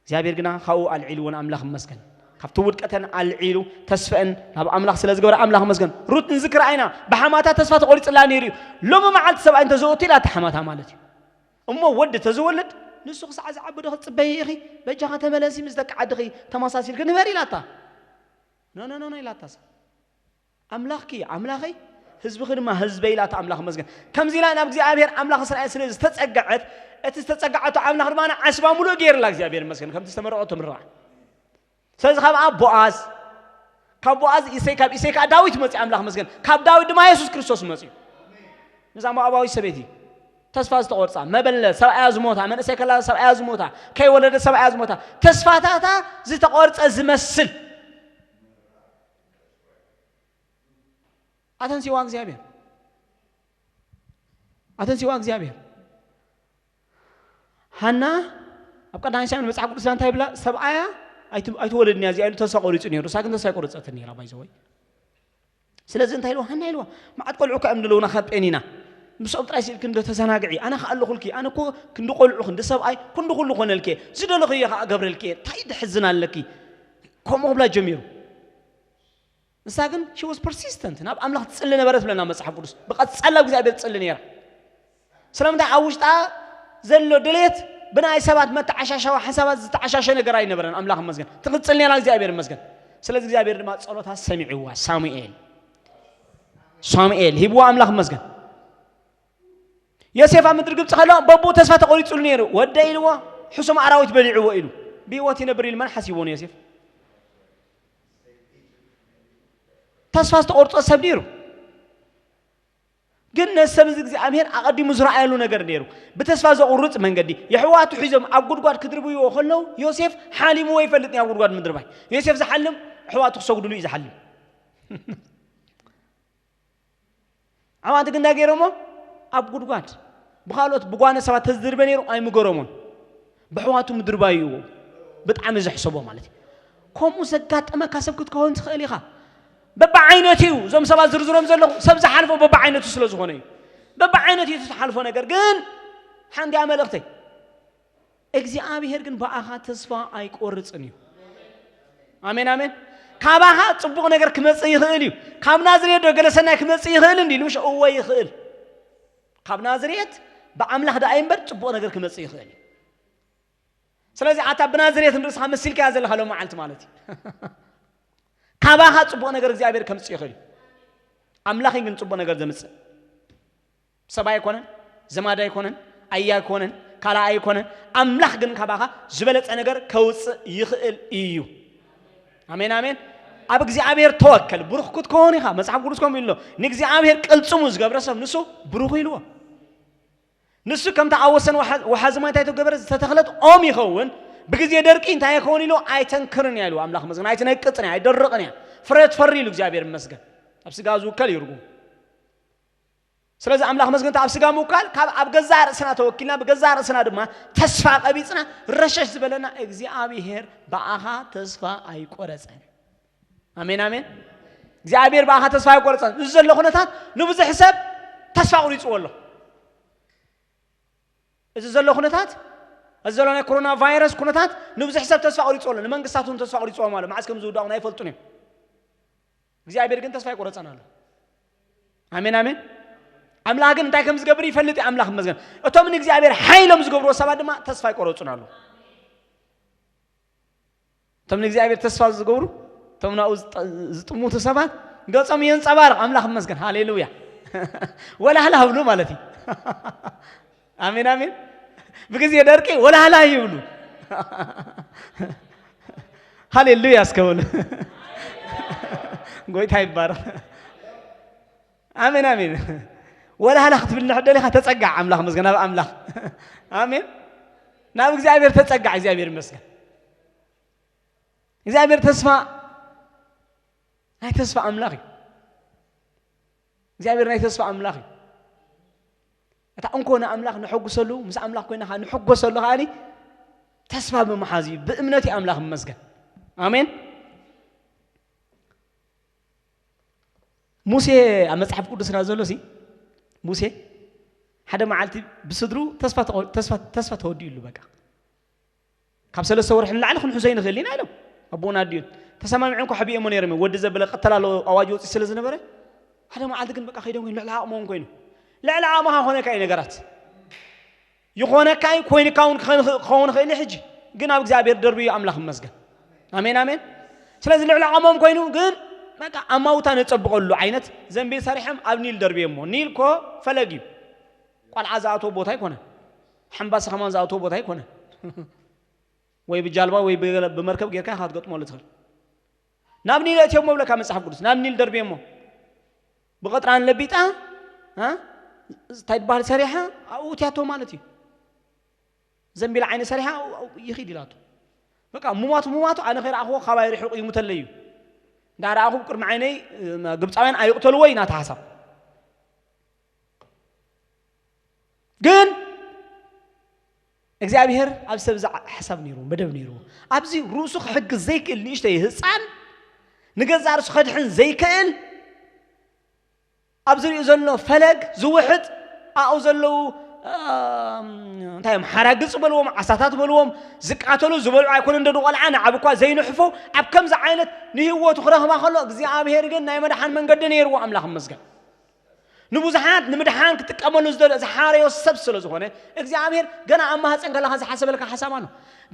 Speaker 1: እግዚአብሔር ግና ካብኡ አልዒሉውን አምላክ መስገን ካብቲ ውድቀተን አልዒሉ ተስፈአን ናብ አምላክ ስለ ዝገበረ አምላክ መስገን ሩት ንዝክር አይና ብሓማታ ተስፋ ተቆሪፅላ ነይሩ እዩ ሎሚ መዓልቲ ሰብኣይ እንተዘወቱ ኢላ ተሓማታ ማለት እዩ እሞ ወዲ ተዝወልድ ንሱ ክሳዕ ዝዓበዶ ክፅበይ ኢኺ በጃኻ ተመለሲ ምስ ደቂ ዓድኺ ተመሳሲልክ ንበር ኢላታ ኖ ኢላታ አምላኽኪ አምላኸይ ህዝብኺ ድማ ህዝበይ ኢላታ አምላክ መስገን ከምዚ ኢላ ናብ እግዚአብሔር አምላክ እስራኤል ስለ ዝተጸግዐት እቲ ዝተጸግዐቶ አምላክ ድማ ዓስባ ሙሉእ ገይርላ እግዚአብሔር መስገን ከምቲ ዝተመረቐቶ ምርዓ ስለዚ ካብ ቦአዝ ካብ ኢሴይ ካብ ዳዊት መፂ አምላክ መስገን ካብ ዳዊት ድማ ኢየሱስ ክርስቶስ መፂ ንዛ ሞዓባዊ ሰበይቲ ተስፋ ዝተቆርጻ መበለ ሰብኣያ ዝሞታ መንእሰይ ከላ ሰብኣያ ዝሞታ ከይወለደ ሰብኣያ ዝሞታ ተስፋታታ ዝተቆርጸ ዝመስል አተንሲዋ እግዚአብሔር ሃና ኣብ ቀዳማይ ሳሙኤል መጽሓፍ ቅዱስና እንታይ ብላ ሰብኣያ ኣይትወለድን እያ እዚኣ ኢሉ ተስፋ ቆሪጹ ነይሩ ሳግን ተስፋ ቆረጸትን ነይራ ባይዘወይ ስለዚ እንታይ ኢልዋ ሃና ኢልዋ ማዓት ቆልዑካ እዮም ንለውና ከጴኒና ምስኦም ጥራይ ሲልክ እንደ ተዘናግዒ ኣነ ከኣለኹልኪ ኣነ ኮ ክንዲ ቆልዑ ክንዲ ሰብኣይ ክንዲ ኩሉ ኮነልኪ ዝደለኹ እየ ከዓ ገብረልኪ እንታይ ድሕዝን ኣለኪ ከምኡ ብላ ጀሚሩ ንሳ ግን ሺ ዋዝ ፐርሲስተንት ናብ ኣምላኽ ትጽሊ ነበረት ብለና መጽሓፍ ቅዱስ በቃ ትጸላ እግዚአብሔር ትጽሊ ነይራ ስለምንታይ ኣብ ውሽጣ ዘሎ ድሌት بناي سبات متعشاشة وحسابات زتعشاشة نقرأي نبرن أملاك مزجن تقصلني على زيابير مزجن سلسلة زيابير ما تصلتها سمعوا سامئيل هبوا أملاك مزجن يوسف أمدر قبت خلا بابو تسفى تقولي تقول نيرو ودا إلوا حسم عراوت بلعوا إلو بيواتي نبري المن حسيبون يوسف تسفى تقول تصب نيرو قلنا السبز أمير أقدم مزرعة له نجار نيرو بتسفى زقورت من قدي يحوات حزم عقود قاد كدربوا يوخلوا يوسف حالي مو يفلتني عقود قاد من دربي يوسف زحلم حوات تسوق له يزحلم عوانت قلنا جيرمو عقود قاد بخالوت بقوانا سبات تزدر بنيرو أي مقرمون بحواتهم دربايو بتعمز حسابه مالتي كم وزقات أما كسب كنت كهون تخليها ببعينتيو زم سبا زرزرهم زلوا سبز حلفوا ببعينتو سلزوني ببعينتي تحلفوا نجار جن حندي عمل أختي إجزي أبي هرجن بأخا تصفى أيك أورثنيو آمين آمين كابها تبغى نجار كمس يخيليو كاب نازريت وجلسنا كمس يخيلن دي لوش هو يخيل كاب نازريت بعمله هذا أيمبر تبغى نجار كمس يخيل سلازي عتاب نازريت ندرس خمس سلك هذا اللي خلوا معلت مالتي كابها تبغى نجار زيابير كمس يخيل أملاخ يمكن تبغى نجار زمس سباي يكونن زمادا يكونن أيا يكونن كلا أي يكونن أملاخ جن كابها زبالة نجار كوس يخيل إيو آمين آمين أبغى زيابير توكل بروح كت كوني خا مسحب كروس كم يلو نك زيابير كل سموز قبل سام نسو بروح يلو نسو كم تعوسن وحزمة تايتو قبل تتخلط أم يخون بقى يدركين تاي يخون يلو أيتن كرني يلو أملاخ مسكن أيتن يكترني يدرقني فرد فري لو زيابير مسكن أبسي جازو كل يرجو سلازي أملاخ مسكن تأبسي جامو كل كاب أبغى زار سنة توكلنا بقى زار سنة دم تسفى أبي سنة رشش زبالنا إجزي أبي هير بأها تسفى أي كورسان آمين آمين زيابير بأها تسفى أي كورسان نزل له خناتات نبذ حساب تسفى قريت والله إذا زل له خناتات الزلنا كورونا فيروس خناتات نبذ حساب تسفى قريت والله نمان قصاتهم تسفى قريت والله ماله معسكر مزودا وناي فلتوني زيابير كن تسفى كورسان الله آمين آمين أملاكن أنت كم زجبري فلتي أملاك مزجن أتوم نك زيابير حيلهم زجبروا سباد ما تسفى كورسان الله توم نك زيابير تسفى زجبروا توم ناوز زتموت سباد قال ساميين سبار أملاك مزجن هاليلويا ولا هلا هبلو مالتي آمين آمين بقى يدركي ولا هلا يبلو هاليلويا سكول قوي تايب بار آمين آمين ولا هلا خطب لنا حدا لي هتتسقع أملاك مسجن أنا أملاك آمين نابك زيابير تتسقع زيابير مسجن زيابير تسمع هاي تسمع أملاكي زيابير هاي تسمع أملاكي أنكونا أملاك نحق سلو مس أملاك كنا نحق سلو هاني تسمع بمحازي بإمنتي أملاك مسجن آمين موسى أمسحب قدس نازلو سي موسى هذا معلتي بصدره تسفى تودي له بقى كابسل الصور إحنا لعلكم حسين خلينا له أبونا ديون تسمع معكم حبي أمون يرمي ود زبل قتل له أواجه السلسلة نبرة هذا معلتك بقى خيرهم لا أمون كوينه لا ما هون كاين نجارات يخون كاين كوين كون خيل حجي قلنا بزابير دربي أملاك مسجن آمين آمين سلسلة لا أمون كوينه قل ما أموتان يتصبغوا له عينت زنبي صريحهم أبنيل دربي أمه نيل كو فلقي قال عزاته بوتاي كونه حنباس خمان زاته بوتاي كونه وي بجالبا وي بمركب غير كان هاد قط مولتخل نابني لا تيوم ولا كان مصحف قدس نابني دربي أمه بقطران لبيتا ها تايد بحر صريحة أو تياتو مالتي زنبي العين صريحة أو يخيد لاتو بقى مواتو أنا غير أخوه خباير حقوق يمتليو دار أخوه كر معيني قبض عين أيقتلوا وين أتحسب جن إخزابير أبسب حسب نيرو بدب نيرو أبزي روسخ حق زيك اللي يشتهي هسان نجزع رسخ حن زيك ال أبزي يزلوا فلق زوحد أو زلوا تايم حرقص بلوم عساتات بلوم زكاتلو زبلوا يكون عنده قلعان عبكوا زي نحفو عبكم زعينت نهو تخرج ما خلوا إخزابير جن نايم دحين من قد نيرو أملاك مسجن ንብዙሓት ንምድሓን ክትቀመሉ ዝደለ ዝሓረዮ ሰብ ስለ ዝኾነ እግዚአብሔር ገና ኣብ ማህፀን ከለኻ ዝሓሰበልካ ሓሳብ ኣሎ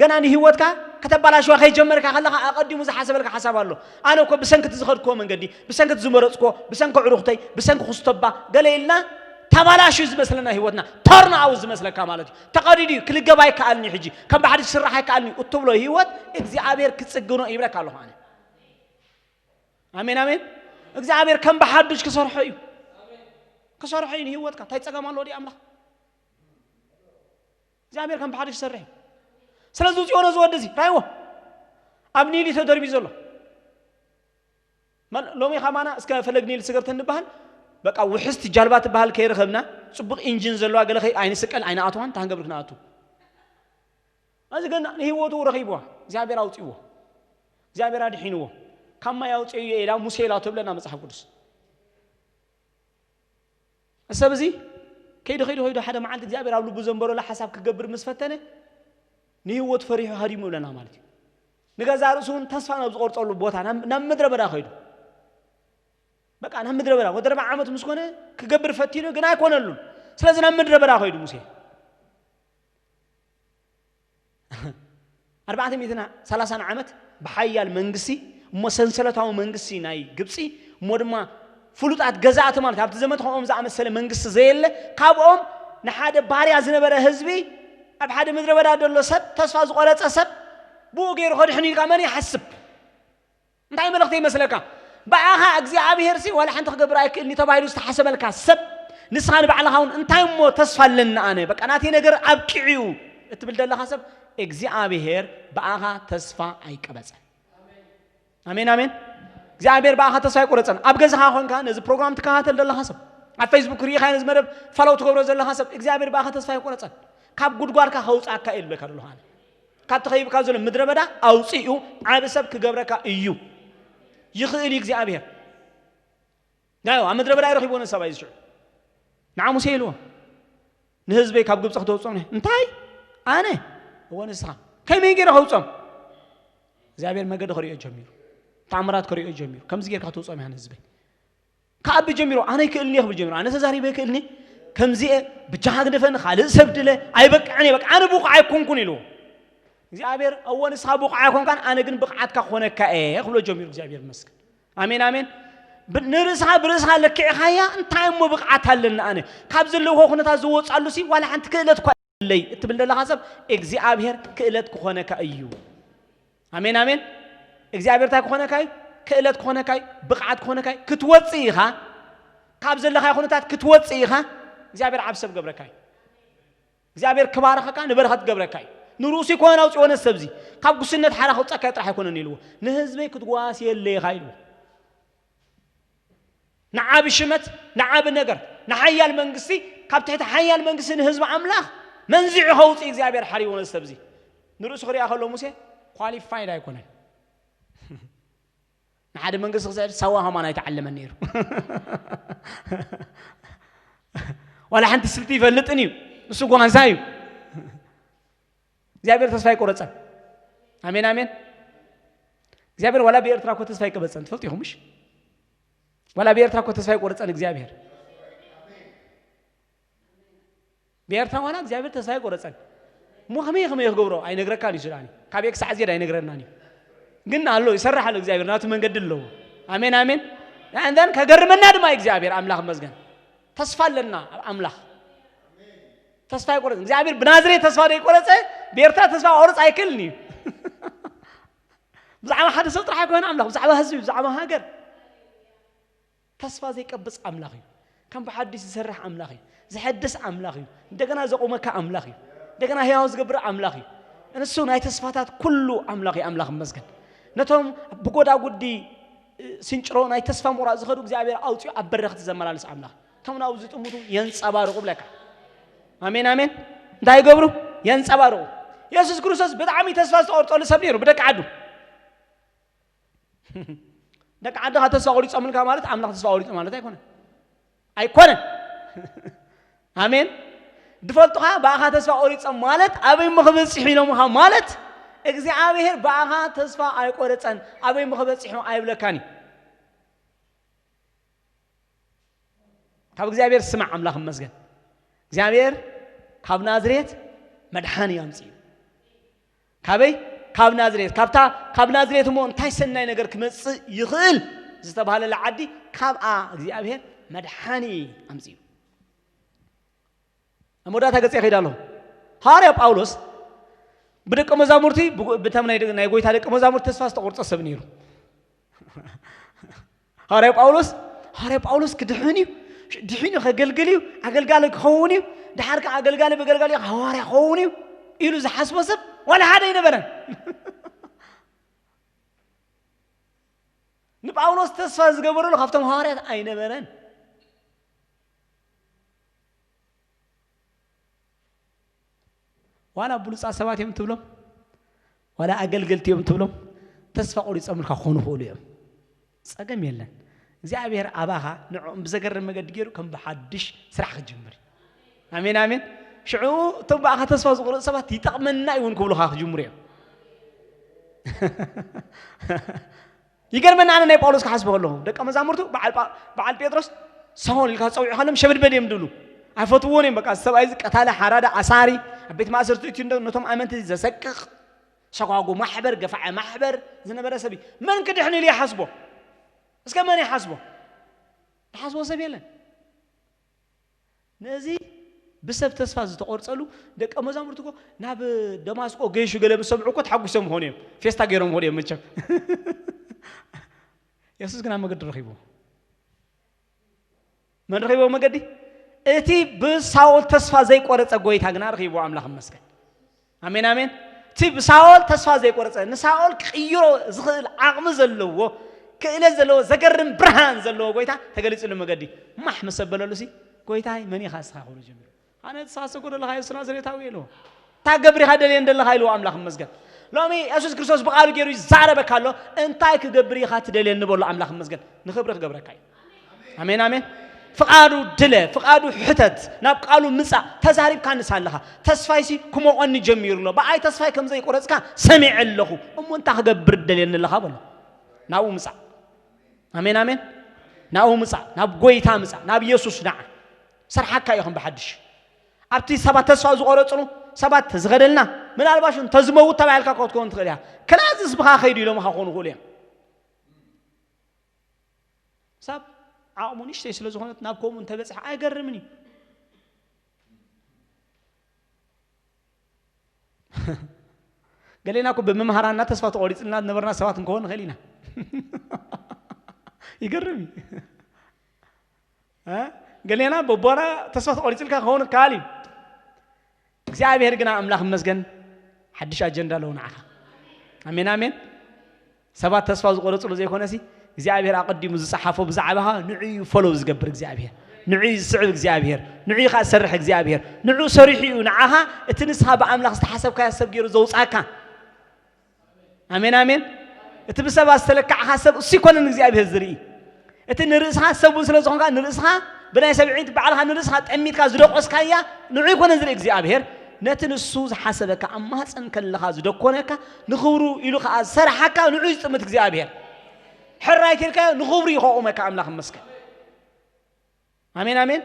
Speaker 1: ገና ንህይወትካ ከተባላሽዋ ከይጀመርካ ከለኻ ኣቀዲሙ ዝሓሰበልካ ሓሳብ ኣሎ ኣነ እኮ ብሰንኪ ዝኸድክዎ መንገዲ ብሰንኪ ዝመረፅኮ ብሰንኪ ዕሩኽተይ ብሰንኪ ክስተባ ገለ ኢልና ተባላሽ ዝመስለና ህይወትና ተርና ኣው ዝመስለካ ማለት እዩ ተቐዲዱ ክልገባ ይከኣልኒ ሕጂ ከም ባሕድሽ ስራሕ ይከኣልኒ እትብሎ ህይወት እግዚአብሔር ክጽግኖ ይብለካ ኣለኹ ኣነ ኣሜን ኣሜን እግዚአብሔር ከም ባሕድሽ ክሰርሖ እዩ كسر حين هي وتك تايتسقام الله دي أملا زعمير كم بحادش سرّه سلزوز يونا زود دزي رايوه أبني لي تدري بيزوله من لو مي خمانة اسكا فلقني لسكرت النبهان بقى وحست جالبات بحال كير خبنا صبغ إنجين زلوا قال خي عين سكال عين أتوان تهنجب لنا أتو هذا قلنا هي وتو رخيبه زعمير أوتيوه زعمير هذا حينوه كم ما يوتيه إلى مسيلات تبلنا مسح قدس السبزي كيدو حدا ما عندك زابر أولو بزنبرو لا حساب كجبر مسفتنه نيوت فريح هاري مولانا مالتي نجازارو سون تصفنا بزقورت أولو بوتها نم مدرب را خيدو بقى نم مدرب را ودرب عامة مسكونه كجبر فتينه جنا يكون اللون سلازم نم مدرب را خيدو موسى 400 30 عامة بحيال منقسي مسلسلته منقسي ناي قبسي مودما فلوتات جزاءات مالك هبت زمان تقوم زعم السلام منقص زيل كابهم نحاد باري عزنا برا هزبي أبحد مدري برا دول سب تصفى زقارات أسب بوغير خد حني كمان يحسب نتاعي ملختي مسلك بعها أجزاء أبي هرسي ولا حنت خبراك إني تبعي يستحسب لك السب نسخان بعلها هون نتاعي مو تصفى لنا أنا بك أنا تيجي نجر أبكيو تبلد الله حسب أجزاء أبي هير بعها تصفى أي كبز آمين آمين زعبير بقى حتى سايق ورثنا أبغى زهاون كان إذا برنامج تكاهت الله حسب على فيسبوك ريح خاين زمرب فلو تقبل الله حسب زعبير بقى حتى سايق ورثنا كاب جودوار كهوس أكايل بكرلو هان كاب تخيب كازول مدربة أو سيو عاد سب كجبرك إيو يخيل يك زعبير نايو عم مدربة يروح يبون السبايز شو نعم سيلو نهزبي كاب جبت خدوه صامنه انتاي أنا هو نسخة كم يجي راح وصام زعبير ما قد خريج جميل تعمرات كريو جميل كم زيك هتوصل مهن الزبين كأب جميل أنا يكلني أخبر جميل أنا سزاري بيكلني كم زي بجهاد دفن خالد سبت له أيبك أنا بقى عيكون كونيلو زعبير أول أصحاب بقى عيكون كان أنا جن بقى عتك خونك كأيه خلوا جميل زعبير مسك آمين آمين برسها لك حياة أنت مو بقى عتهلنا أنا كابز اللي هو خونة زوج علوسي ولا أنت كلت كلي تبلد الله حسب زعبير كلت خونك أيو آمين آمين እግዚአብሔር ታኮነካይ ክእለት ኮነካይ ብቅዓት ኮነካይ ክትወጽኢኻ ካብ ዘለኻ ይኹነታት ክትወጽኢኻ እግዚአብሔር ዓብሰብ ገብረካይ እግዚአብሔር ክባረኸካ ንበረኸት ገብረካይ ንሩሲ ኮናው ጽዮነ ሰብዚ ካብ ጉስነት ሓራኽ ወጻካ ጥራሕ ይኮነን ኢልዎ ንህዝበይ ክትጓስ የለይኻ ኢልዎ ንዓብ ሽመት ንዓብ ነገር ንሓያል መንግስቲ ካብ ትሕቲ ሓያል መንግስቲ ንህዝቢ ኣምላኽ መንዚዑ ኸውጽ እግዚአብሔር ሓሪዎነ ሰብዚ ንሩሲ ክሪኣ ከሎ ሙሴ ኳሊፋይድ ኣይኮነን نحد من قصة سواها ما نتعلم النير ولا حنت سلتي فلتني نسوق عن زايو زابير تصفي كورتسان آمين آمين زابير ولا بيرترا كو تصفي كبتسان تفلتي همش ولا بيرترا كو تصفي كورتسان زابير بيرترا وانا زابير تصفي كورتسان مو خمي يخبروا أي نقرأ كاني سوداني كابيك سعزير أي نقرأناني قلنا الله يسرح له إجزابير ناتو من قد له آمين آمين عندنا كجرمنا دم إجزابير أملاخ مزجن تصفى لنا أملاخ تصفى يقول إجزابير بنازري تصفى يقول بيرتا تصفى أورس أيكلني زعما حد سلط راح يكون أملاخ زعما هزوي زعما هاجر تصفى زي كبس أملاخي كم بحدث يسرح أملاخي زحدث أملاخي دقنا زقومك أملاخي دقنا هياوز قبر أملاخي أنا السون هاي تصفاتات كله أملاخ مزجن نتهم بقول أقولي سنشرون أي تصفى مراد زخرو بزعبير أوتيو أبرخت زمان على سامنا كم ناوزت أمودو ينسابارو قبلك آمين آمين ده يقبرو ينسابارو يسوع كروسس بدعمي تصفى صورت على سبنيرو بدك عدو دك عدو هذا تصفى أمل كمالت أملاك تصفى أمالت أيكونه آمين دفلتها بقى تصفى أمالت أبي مخبز حينهم مالت እግዚአብሔር ባኻ ተስፋ አይቆረጸን አበይ መخبጽ ይሁን አይብለካኒ ካብ እግዚአብሔር ስማዕ አምላኽ መስገን እግዚአብሔር ካብ ናዝሬት መድሓኒ ያምጽእ ካበይ ካብ ናዝሬት ካብ ናዝሬት ሞ እንታይ ሰናይ ነገር ክመጽእ ይኽእል ዝተባሃለ ለዓዲ ካብኣ እግዚአብሔር መድሓኒ አምጽእ አሞዳታ ገጽ ይኸዳለሁ ሐዋርያ ጳውሎስ በደቀ መዛሙርቲ በተምናይ ናይ ጎይታ ደቀ መዛሙርቲ ተስፋ ዝተቆርጸ ሰብ ነይሩ ሐዋርያ ጳውሎስ ክድሕንዩ ድሕንዩ ከገልግልዩ አገልጋሊ ክኸውንዩ ድሓርካ አገልጋሊ በገልጋሊ ሐዋርያ ክኸውንዩ ኢሉ ዝሓስቦ ሰብ ወላ ሓደ ይነበረን ንጳውሎስ ተስፋ ዝገበረሉ ካብቶም ሐዋርያት አይነበረን ዋላ ብሉጻ ሰባት እዮም ትብሎም ዋላ አገልገልቲ እዮም ትብሎም ተስፋ ቆሪጾም ክኾኑ ይኽእሉ እዮም ጸገም የለን እግዚአብሔር አባኻ ንዑም ብዘገርም መገዲ ገይሩ ከም በሐድሽ ስራሕ ክጅምር አሜን አሜን ሽዑ ተባኻ ተስፋ ዝቆረጹ ሰባት ይጠቅመና ይሁን ክብሉኻ ክጅምሩ እዮም ይገርመና ናይ ጳውሎስ ክሓስበ ከለኹ ደቀ መዛሙርቱ በዓል ጴጥሮስ ሳውል ኢልካ ፀውዑ ከለም ሸብድበድ እዮም ድብሉ አይፈትዎን እዮም በቃ ሰብኣይ ቀታለ ሓራዳ አሳሪ ቤት ማእሰርቲ እቲ ነቶም አመንቲ ዘሰቅቕ ሸጓጉ ማሕበር ገፋዕ ማሕበር ዝነበረ ሰብ መን ክድሕን ኢሉ ይሓስቦ እስከ መን ይሓስቦ ተሓስቦ ሰብ የለን ነዚ بسبب تسفاز تقرصلو دق مزامرتكو ناب دماسكو جيشو ገለ ሰምዑ እኮ ተሐጉሰም ሆነ ፌስታ ገይሮም ሆነ መቸም ኢየሱስ ግን አመገድ ረኺቦ ማን ረኺቦ መገዲ እቲ በሳውል ተስፋ ዘይቆረጸ ጎይታ ግን ረኺቦ አምላኽ መስገን አሜን አሜን እቲ በሳውል ተስፋ ዘይቆረጸ ንሳውል ቅይሮ ዝኽእል ዓቕሚ ዘለዎ ክእለ ዘለዎ ዘገርም ብርሃን ዘለዎ ጎይታ ተገሊጽሉ መገዲ ማሕ መሰበለሉሲ ጎይታይ መን ይኻስኻ ሆነ ጀምሩ أنا أتصاسق ولا خايف سنة زريت هاويلو تاجبري هذا اللي عندنا خايلو أملاك مسجد لامي يسوع كريستوس بقالو جيرو زارة بكالو أنتاي كجبري خات اللي عندنا بقول أملاك مسجد نخبرك جبرك هاي آمين آمين فقالوا دلة فقالوا حتت نبقالوا مسا تزارب كان سالها تسفايسي كم أني جميل له بأي تسفاي كم زي كورس كان سمع له أنت كجبر اللي عندنا خبره ناو مسا آمين آمين ناو مسا ناب قوي تامسا ناب يسوع نع صار حكا يخم بحدش أبتي سبات تسوى زغورتلو سبات زغدلنا من الباشون تزمو تبع الكاكوت كون تغليها كلاز اسبخا خيدي لو ما خون غوليا سب عامونيش تيسلو زغونت نابكم منتبصح ايغرمني قاليناكو بممهرانا تسفا تقوريصنا نبرنا سبات نكون غلينا يغرمي ها قالينا ببورا تسفا تقوريصلك هون كالي እግዚአብሔር ግን አምላክ መስገን ሐዲሽ አጀንዳ ለው ናኻ አሜን አሜን ሰባት ተስፋ ዝቆረጽሉ ዘይኮነሲ እግዚአብሔር አቀዲሙ ዝጻሐፈው ብዛዕባها ንዑይ ፎሎው ዝገብር እግዚአብሔር ንዑይ ዝስዕብ እግዚአብሔር ንዑይ ካሰርሕ እግዚአብሔር ንዑ ሰሪሕዩ ናኻ እትንስኻ በአምላክ ዝተሐሰብካ ያሰብ ገይሩ ዘውጻካ አሜን አሜን እቲ በሰባ ዝተለካዕ ሐሰብ እሱ ይኮነን እግዚአብሔር ዝርኢ እቲ ንርእስኻ ሰቡ ስለዝኾንካ ንርእስኻ بناء سبعين بعلها نرسها تأميت كازدق أسكايا نعيب كنا نزل إجزاء نتن السوز حسبك أما هسن كل خازدق كونك نخورو إلو خاز سرحك نعيز تمت إجزاء بير حراك لك نخوري خاومك أملا خمسك آمين آمين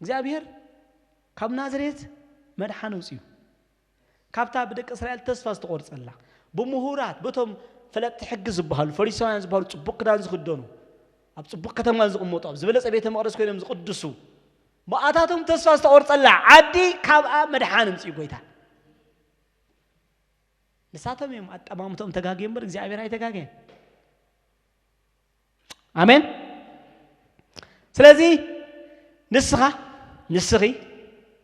Speaker 1: إجزاء بير كم نازريت مدحنا وسيو كابتا بدك إسرائيل تصفى تقول الله بمهورات بتهم فلا تحجز بحال فريسان زبحال تبقى دانز خدونه أبصبك كتم زقموت أبز بلس أبيته مقرس كلام زقدسو ما أتاتهم تسفاس تقول الله عادي كاب مدحانم سيقويتها لساتهم يوم أمامتهم تجاجين برج زي أبي راي تجاجين آمين سلازي نسخي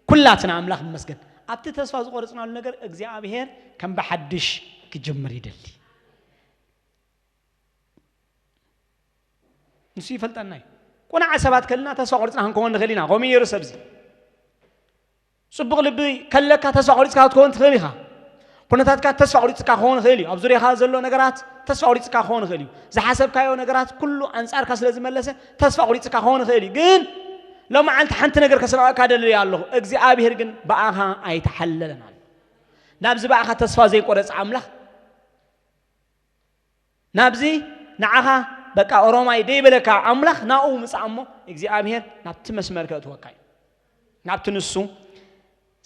Speaker 1: كلاتنا أملاك المسجد أبتي تسفاس قرصنا النجار أجزاء أبيهر كم بحدش كجمر يدلي نسي فلتناي كنا عسبات كلنا تسوقرتنا هنكون غلينا قومي يرسبزي صبغ لبي كلك تسوقرتك هتكون تغليها كنا تاتك تسوقرتك هون غلي ابزري هازلو نغرات تسوقرتك هون غلي زي حسب كايو نغرات كله انصار كاس لازم ملسه تسوقرتك هون غلي جن لو ما انت حنت نغر كسراك هذا يالله اغزابير جن باها ايتحللنا نابز باها تسفا زي قرص عمله نابزي نعها በቃ ኦሮማይ ደይበለካ አምላኽ ናኡ ምጻሞ እግዚአብሔር ናብቲ መስመር ከእትወካይ ናብቲ ንሱ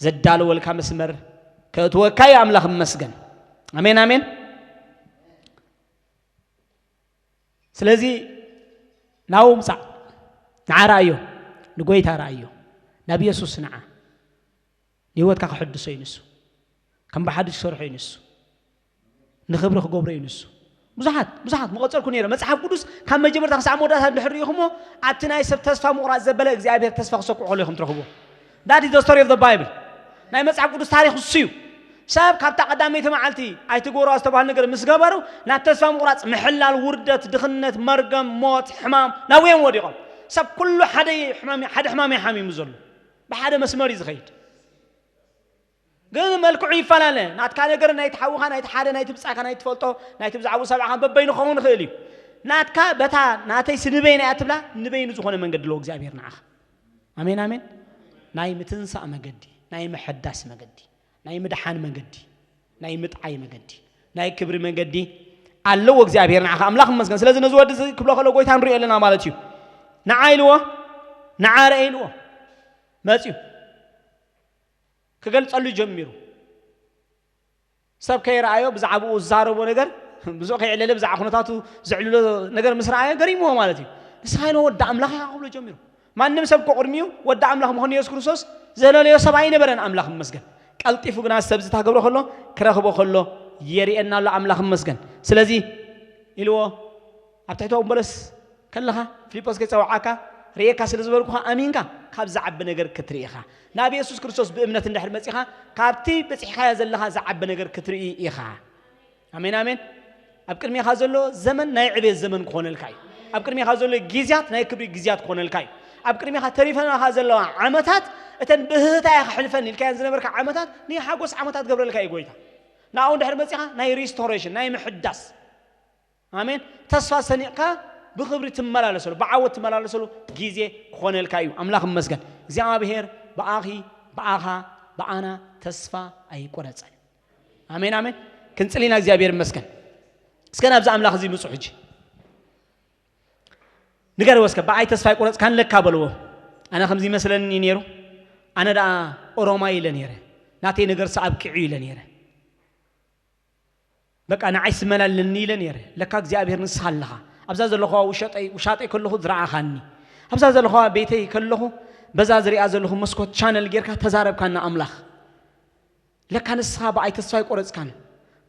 Speaker 1: ዘዳልወልካ መስመር ከእትወካይ አምላኽ መስገን አሜን አሜን ስለዚህ ናኡ ምጻ ናራዮ ንጎይታ ራዮ ናብ ኢየሱስ ንዓ ንህይወትካ ክሕድሶ ይንሱ ከም በሓድሽ ሰርሖ ይንሱ ንኽብሪ ክገብሮ ይንሱ ብዙሓት መቆፀልኩ ነይረ መጽሓፍ ቅዱስ ካብ መጀመርታ ክሳብ መወዳእታ እንድሕሪኢኹሞ ኣብቲ ናይ ሰብ ተስፋ ምቑራፅ ዘበለ እግዚኣብሔር ተስፋ ክሰኩዖ ኢኹም ትረኽቦ that is the story of the bible ናይ መጽሓፍ ቅዱስ ታሪክ እሱ እዩ ሰብ ካብታ ቀዳመይቲ መዓልቲ ኣይትገብሮ ዝተባህለ ነገር ምስ ገበሩ ናብ ተስፋ ምቑራፅ ምሕላል ውርደት ድኽነት መርገም ሞት ሕማም ናብዮም ወዲቖም ሰብ ኩሉ ሓደ ሕማም ይሓሚሙ ዘሎ ብሓደ መስመር እዩ ዝኸይድ ግን መልክዑ ይፈላለ ናትካ ነገር ናይቲ ሓውኻ ናይቲ ሓደ ናይቲ ብጻካ ናይቲ ትፈልጦ ናይቲ ብዛዕባ ሰብዓኻ በበይኑ ኸውን ይኽእል እዩ ናትካ በታ ናተይ ስንበይና እያ ትብላ ንበይኑ ዝኾነ መንገዲ ኣለዎ እግዚኣብሔር ንዓኻ ኣሜን ኣሜን ናይ ምትንሳእ መገዲ ናይ ምሕዳስ መገዲ ናይ ምድሓን መገዲ ናይ ምጥዓይ መገዲ ናይ ክብሪ መገዲ ኣለዎ እግዚኣብሔር ንዓኻ ኣምላኽ ይመስገን ስለዚ ነዚ ወዲ ክብሎ ከሎ ጎይታ ንሪኦ ኣለና ማለት እዩ ንዓይልዎ ንዓረአይልዎ መፅዩ ክገልጸሉ ጀሚሩ ሰብ ከይረአዮ ብዛዕባኡ ዝዛረቦ ነገር ብዙሕ ከይዕለለ ብዛዕባ ኩነታቱ ዝዕልሎ ነገር ምስ ረአዮ ገሪምዎ ማለት እዩ ንስኻይኖ ወዲ ኣምላኽ ኢኻ ክብሎ ጀሚሩ ማንም ሰብ ቅድሚኡ ወዲ ኣምላኽ ምዃኑ ኢየሱስ ክርስቶስ ዘለለዮ ሰብ ኣይነበረን ኣምላኽ ይመስገን ቀልጢፉ ግና ሰብ ዝታገብሮ ከሎ ክረኽቦ ከሎ የሪአና ኣሎ ኣምላኽ ይመስገን ስለዚ ኢልዎ ኣብ ትሕቲ ወንበለስ ከለኻ ፊልጶስ ከይፀውዓካ ርኤካ ስለ ዝበልኩኻ ኣሚንካ ካብ ዝዓቢ ነገር ክትርኢ ኢኻ ናብ ኢየሱስ ክርስቶስ ብእምነት እንድሕር መፂኻ ካብቲ በፂሕካዮ ዘለኻ ዝዓቢ ነገር ክትርኢ ኢኻ ኣሜን ኣሜን ኣብ ቅድሚኻ ዘሎ ዘመን ናይ ዕቤት ዘመን ክኾነልካ እዩ ኣብ ቅድሚኻ ዘሎ ግዝያት ናይ ክብሪ ግዝያት ክኾነልካ እዩ ኣብ ቅድሚኻ ተሪፈናኻ ዘለዋ ዓመታት እተን ብህታያ ክሕልፈን ኢልካየን ዝነበርካ ዓመታት ንሓጎስ ዓመታት ገብረልካ እዩ ጎይታ ናብኡ እንድሕር መፂኻ ናይ ሪስቶሬሽን ናይ ምሕዳስ ኣሜን ተስፋ ሰኒቕካ بخبري تملالسلو بعوض تملالسلو جيزي خونل كايو أملاك مسجن እግዚአብሔር በአኻ በአና ተስፋ አይቆረጽን አሜን አሜን ክንጽሊና እግዚአብሔር መስገን እስከና ብዛ አምላክ እዚ ምጹ ሕጂ ንገር ወስከ በአይ ተስፋ አይቆረጽ ካን ለካ በልዎ አና ከምዚ መስለኒ ነይሩ አና ዳ ኦሮማ ይለ ነይረ ናቴ ነገር ሰአብቂዑ ይለ ነይረ በቃ ናይስ መላልኒ ይለ ነይረ ለካ እግዚአብሔር ንስሐለኻ አብዛ ዘለኹ ውሻጠይ ከለኹ ዝራአኻኒ አብዛ ዘለኹ ቤተይ ከለኹ በዛ ዝሪያ ዘለኹ መስኮት ቻነል ጌርካ ተዛረብካና አምላኽ ለካ ንስኻ በአይ ተስፋ አይቆረጽካን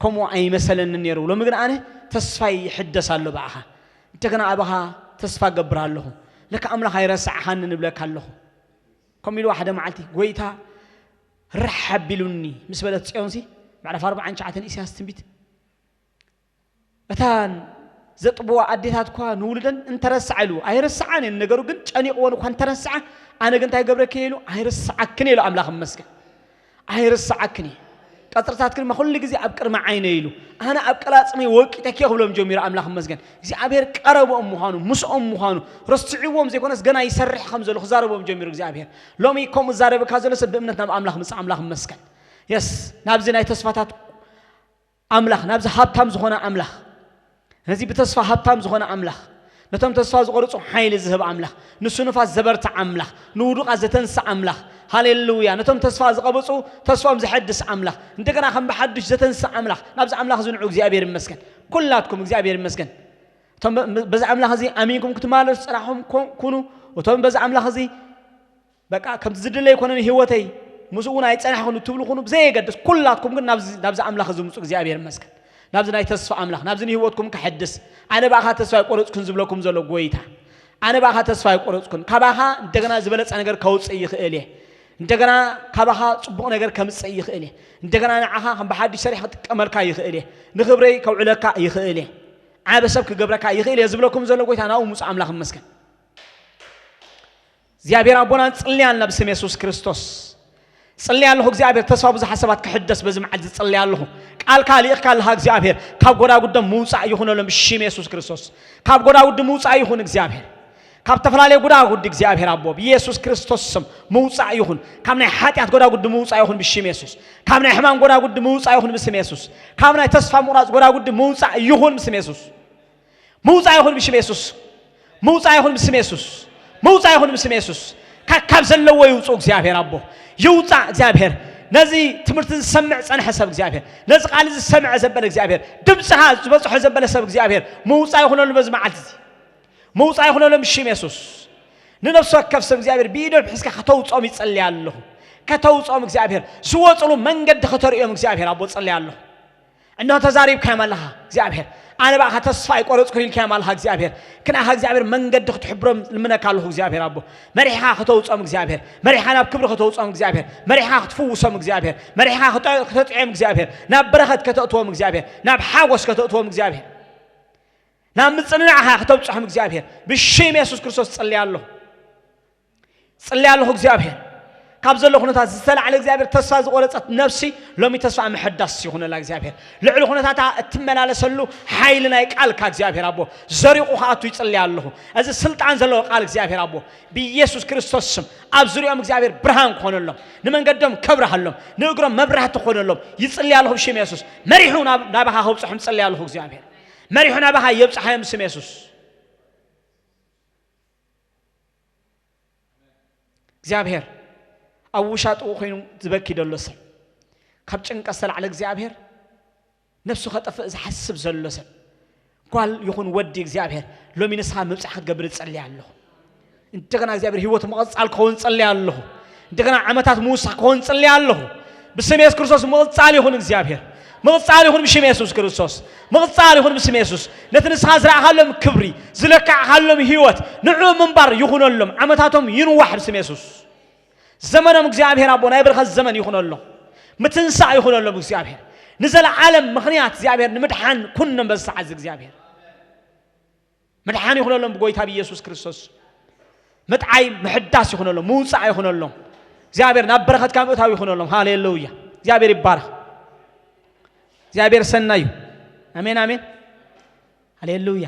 Speaker 1: ከምኡ አይመሰለን ነይሩ ለምግን አነ ተስፋ ይሕደሳሉ በአኻ እንደገና አባኻ ተስፋ ገብራለሁ ለካ አምላኽ አይረሳዕኻን ንብለካ ኣለኹ ከሚሉ ሓደ መዓልቲ ጎይታ ረሐብ ቢሉኒ ምስ በለት ጽዮንሲ بعد 49 ኢሳያስ ትንቢት እታን ዘጥቦ አዲታት ኳ ንውልደን እንተረሳዓሉ አይረሳዓን ነገሩ ግን ጨኒቆን ኳን ተረሳዓ አነ ግን ታይገብረከ ይሉ አይረሳዓክን ይሉ አምላኽ መስገን አይረሳዓክን ቀጥርታት ግን ሁሉ ጊዜ አብቅርማ አይነ ይሉ አና አብቀላጽሜ ወቂተከ ይብሎም ጀሚራ አምላኽ መስገን እግዚአብሔር ቀረቦም ምዃኑ ሙስኦም ምዃኑ ረስዒዎም ዘይኮነስ ገና ይሰርሕ ከም ዘሎ ዛረቦም ጀሚሩ እግዚአብሔር ሎሚ ኮም ዛረበካ ዘሎ ሰብ በእምነት ናብ አምላኽ መስገን يس نابز ناي تسفاتات أملاخ نابز هابتام زخونا أملاخ نزي بتسفا هابتام زخونا أملاخ نتم تسفا زغرصو حيل زهب أملاخ نسونفا زبرت أملاخ نودق زتنس أملاخ هاليلويا نتم تسفا زغبصو تسفا مزحدس أملاخ انتقنا خم بحدش زتنس أملاخ نابز أملاخ زنعو እግዚአብሔር ይመስገን كلاتكم እግዚአብሔር ይመስገን تم بز أملاخ زي أمينكم كتمالس راحهم كونوا وتم بز أملاخ زي بقى كم تزدلي يكونن هيوتي مسؤونا يتصنحون تبلغون بزي قدس كلاتكم قلنا نبز أملاخ زمسوك እግዚአብሔር ይመስገን نبز ناي تسفى أملاخ نبز نهيوتكم كحدث أنا بقى تسفى يقولكم زبلكم زلو قويتا أنا بقى تسفى يقولكم كباها انتقنا زبلت أنا غير كوص أي خيليه انتقنا كباها صبون غير كمس أي خيليه انتقنا نعها هم بحد شريحة أمر كاي خيليه نخبري كوعلك أي خيليه عابسك قبرك أي خيليه زبلكم زلو قويتا أنا ومس أملاخ مسكن እግዚአብሔር አቦና ጸልያልና በስመ ኢየሱስ ክርስቶስ ጸልያለሁ እግዚአብሔር ተስፋ ብዙ ሐሳባት ከሕደስ በዝምዓል ጸልያለሁ ቃል ካሊክ ካልሃ እግዚአብሔር ካብ ጎዳ ጉደ ሙጻእ ይሁነለም በስመ ኢየሱስ ክርስቶስ ካብ ጎዳ ጉደ ሙጻእ ይሁን እግዚአብሔር ካብ ተፈላልየ ጎዳ ጉደ እግዚአብሔር አቦ በኢየሱስ ክርስቶስ ስም ሙጻእ ይሁን ካብ ናይ ኃጢአት ጎዳ ጉደ ሙጻእ ይሁን በስመ ኢየሱስ ካብ ናይ ሕማም ጎዳ ጉደ ሙጻእ ይሁን በስመ ኢየሱስ ካብ ናይ ተስፋ ሙራጽ ጎዳ ጉደ ሙጻእ ይሁን በስመ ኢየሱስ موزع يهون بسم يسوع موزع يهون بسم يسوع موزع يهون بسم يسوع كابزل لو يوصو እግዚአብሔር አቦ ይውጣ እግዚአብሔር ነዚህ ትምርትን ሰምዕ ጸን ሐሳብ እግዚአብሔር ነዚህ ቃል ሰምዕ ዘበለ እግዚአብሔር ድምጽሃ ዝበጽሑ ዘበለ ሰብ እግዚአብሔር موزع يهون በዝማዓት موزع يهون ለምሽም ኢየሱስ ንነፍሱ ከፍሰብ እግዚአብሔር ቢደር በስከ ከተውጾም ይጸልያለሁ ከተውጾም እግዚአብሔር ሲወጽሉ መንገድ ከተሪዮም እግዚአብሔር አቦ ጸልያለሁ እነሆ ተዛሪብ ከማላህ እግዚአብሔር أنا بقى هتصفى يقرص كل كلام الله እግዚአብሔር كنا እግዚአብሔር መንገድ ትሕብሮም ልምነካለሁ እግዚአብሔር አቦ መሪሓ ከተውጾም እግዚአብሔር መሪሓ ናብ ክብር ከተውጾም እግዚአብሔር መሪሓ ክትፍውሶም እግዚአብሔር መሪሓ ከተጥዕም እግዚአብሔር ናብ በረኸት ከተእትዎም እግዚአብሔር ናብ ሓጎስ ከተእትዎም እግዚአብሔር ናብ ምጽናዕኻ ከተብጽሖም እግዚአብሔር ብሽም ኢየሱስ ክርስቶስ ጸልያለሁ እግዚአብሔር ካብ ዘሎ ኩነታት ዝተላዕለ እግዚአብሔር ተስፋ ዝቆረጸት ነፍሲ ሎሚ ተስፋ መሐዳስ ይኹነላ እግዚአብሔር ልዕል ኩነታታ እትመላለሰሉ ኃይል ናይ ቃልካ እግዚአብሔር አቦ ዘሪቁ ኻቱ ይጽልያለሁ እዚ ስልጣን ዘለዎ ቃል እግዚአብሔር አቦ በኢየሱስ ክርስቶስ ስም ኣብ ዙርያም እግዚአብሔር ብርሃን ኮነሎም ንመንገዶም ከብረሃሎም ንእግሮም መብራህት ኮነሎም ይጽልያለሁ ብሽም ኢየሱስ መሪሑ ናባኻ ኸብጽሕም ጽልያለሁ እግዚአብሔር መሪሑ ናባኻ የብጽሐም ስም ኢየሱስ እግዚአብሔር أوشات أخوين تبكي دلسل خبشن كسر على እግዚአብሔር نفسه خطف حسب زلسل قال يكون ودي እግዚአብሔር لو من اسها مبصح قبل تصلي الله انت كنا እግዚአብሔር ህይወት መጽአል ከሆን ጸልይ الله انت كنا ዓመታት ሙሳ ከሆን ጸልይ الله በስም ኢየሱስ ክርስቶስ መጽአል ይሁን እግዚአብሔር መጽአል ይሁን በስም ኢየሱስ ክርስቶስ መጽአል ይሁን በስም ኢየሱስ ለትንስሃ ዝራሃለም ክብሪ ዝለካሃለም ህይወት ንዑ መንባር ይሁንሎም ዓመታቶም ይንዋህ በስም ኢየሱስ زمنهم እግዚአብሔር አቦና ይብርኸት ዘመን ይሁንሎም ምትንሳ ይሁንሎም እግዚአብሔር ንዘለ ዓለም ምኽንያት እግዚአብሔር ንምድሓን ኩነም በሰዓት እግዚአብሔር ምድሓን ይሁንሎም በጎይታ በኢየሱስ ክርስቶስ መጥዓይ መሕዳስ ይሁንሎም ሙጻዕ ይሁንሎም እግዚአብሔር ናበረኸት ካምታው ይሁንሎም ሃሌሉያ እግዚአብሔር ይባረክ እግዚአብሔር ሰናዩ አሜን አሜን ሃሌሉያ